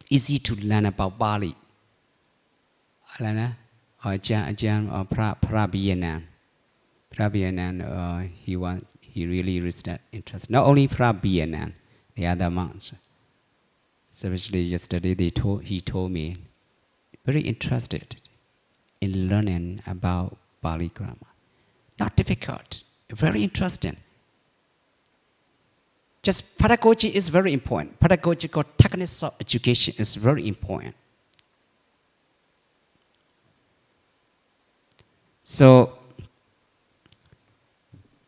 easy to learn about Bali. Prabiyanan, he really interested. Not only Prabiyanan, the other monks. Especially yesterday, he told me, very interested in learning about Bali grammar. Not difficult, very interesting. Just pedagogy is very important. Pedagogical techniques of education is very important. So,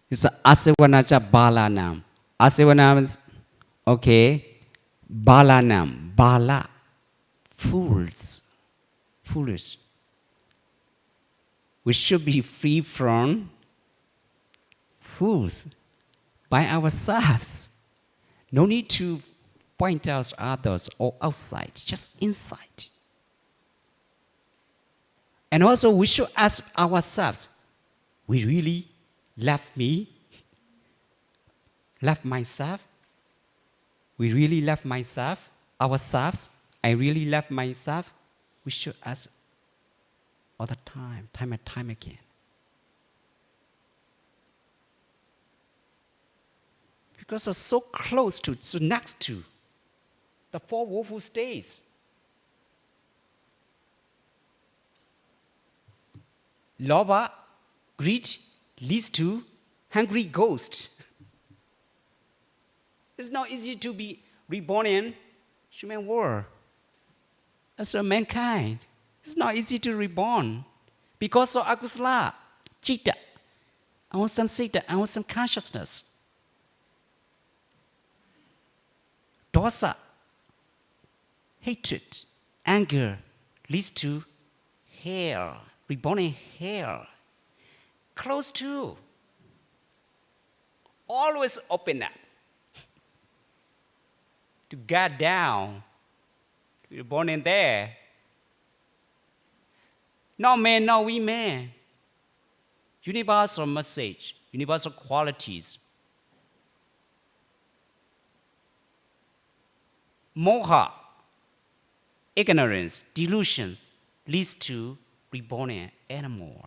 it's asivanacha balanam. Asivanam is, okay, balanam, bala, fools, foolish. We should be free from fools by ourselves. No need to point out others or outside, just inside. And also we should ask ourselves, we really love me? Love myself? We really love myself? Ourselves? I really love myself? We should ask all the time and time again. Because it's so close to, so next to the four woeful states. Lobha, greed leads to hungry ghost. It's not easy to be reborn in human world. As a mankind, it's not easy to reborn because of akusala, chitta, unwholesome citta, unwholesome consciousness. Dosa, hatred, anger leads to hell, reborn in hell. Close to. Always open up. To get down. To be born in there. No man, no women. Universal message, universal qualities. Moha, ignorance, delusions leads to reborn in animal.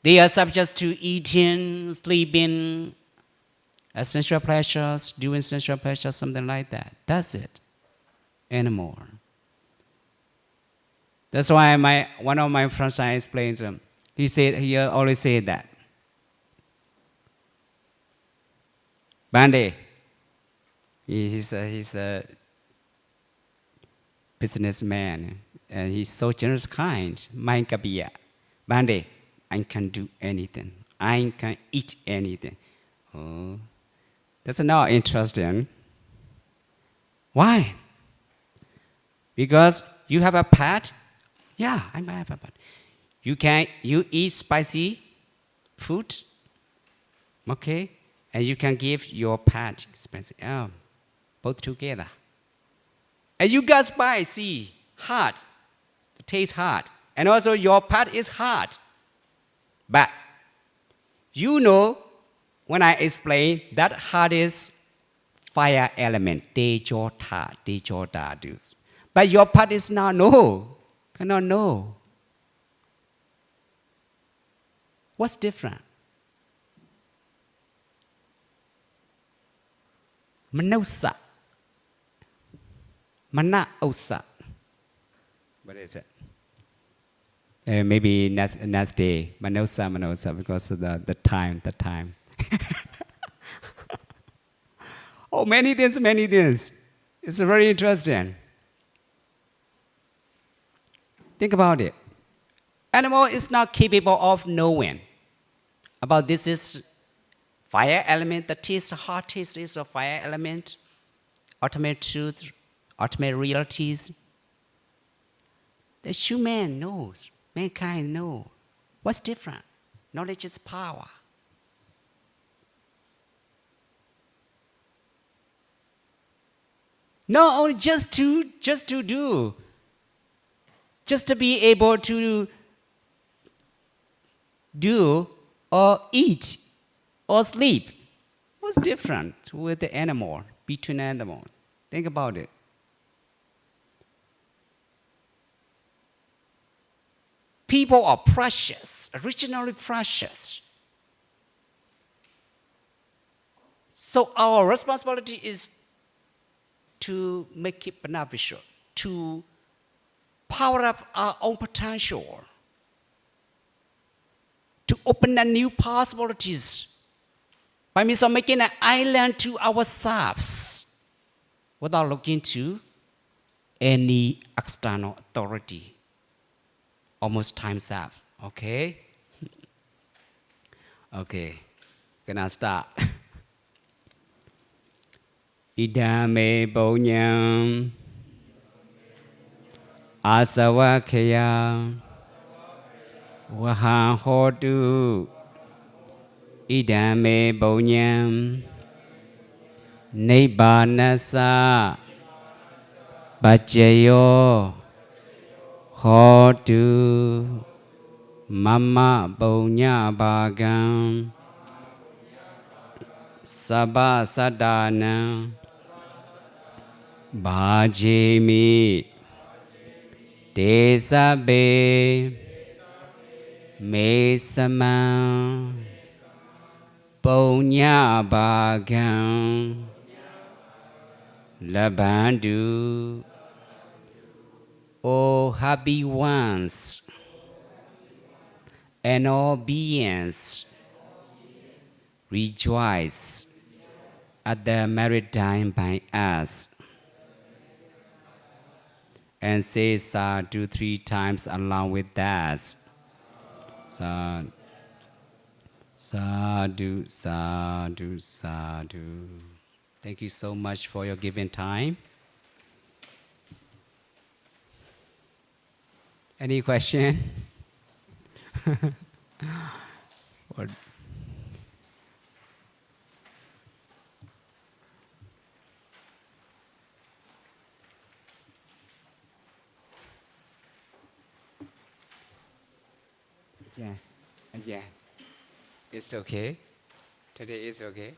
They are subject to eating, sleeping, sensual pleasures, doing sensual pleasures, something like that. That's it. Animal. That's why one of my friends, I explained to him. He always said that. Bande, he's a businessman, and he's so generous, kind. Main kabiya. Bande, I can do anything. I can eat anything. Oh, that's not interesting. Why? Because you have a pet? Yeah, I might have a pet. You eat spicy food? Okay? And you can give your pet spicy. Oh, both together. And you got spicy, hot. It tastes hot. And also your pet is hot. But you know, when I explain that hot is fire element, Tejota. But your pet is not no. Cannot know. What's different? Manosa. Mana osa. What is it? Maybe next day. Manosa, because of the time. Oh, many things. It's very interesting. Think about it. Animal is not capable of knowing about this is fire element, the taste, hot taste is a fire element, ultimate truth, ultimate realities. The human knows, mankind knows. What's different? Knowledge is power. Not only just to do, just to be able to do or eat or sleep. What's different with the animal, between animals? Think about it. People are precious, originally precious. So our responsibility is to make it beneficial, to power up our own potential, to open up new possibilities by means of making an island to ourselves without looking to any external authority. Almost time's up, okay? Okay, gonna start. Idame bonyam asawakaya waha hodu idame bonyam nibbanasa bajayo hodu mama bonya bagam sabba sadana bhajemi desabe me sama bonya bagam labandu. O happy ones and all beings rejoice at the maritime by us and say sadhu 3 times along with us. Sadhu, sadhu, sadhu, sadhu. Thank you so much for your given time. Any question? What? Yeah, yeah. It's okay. Today is okay.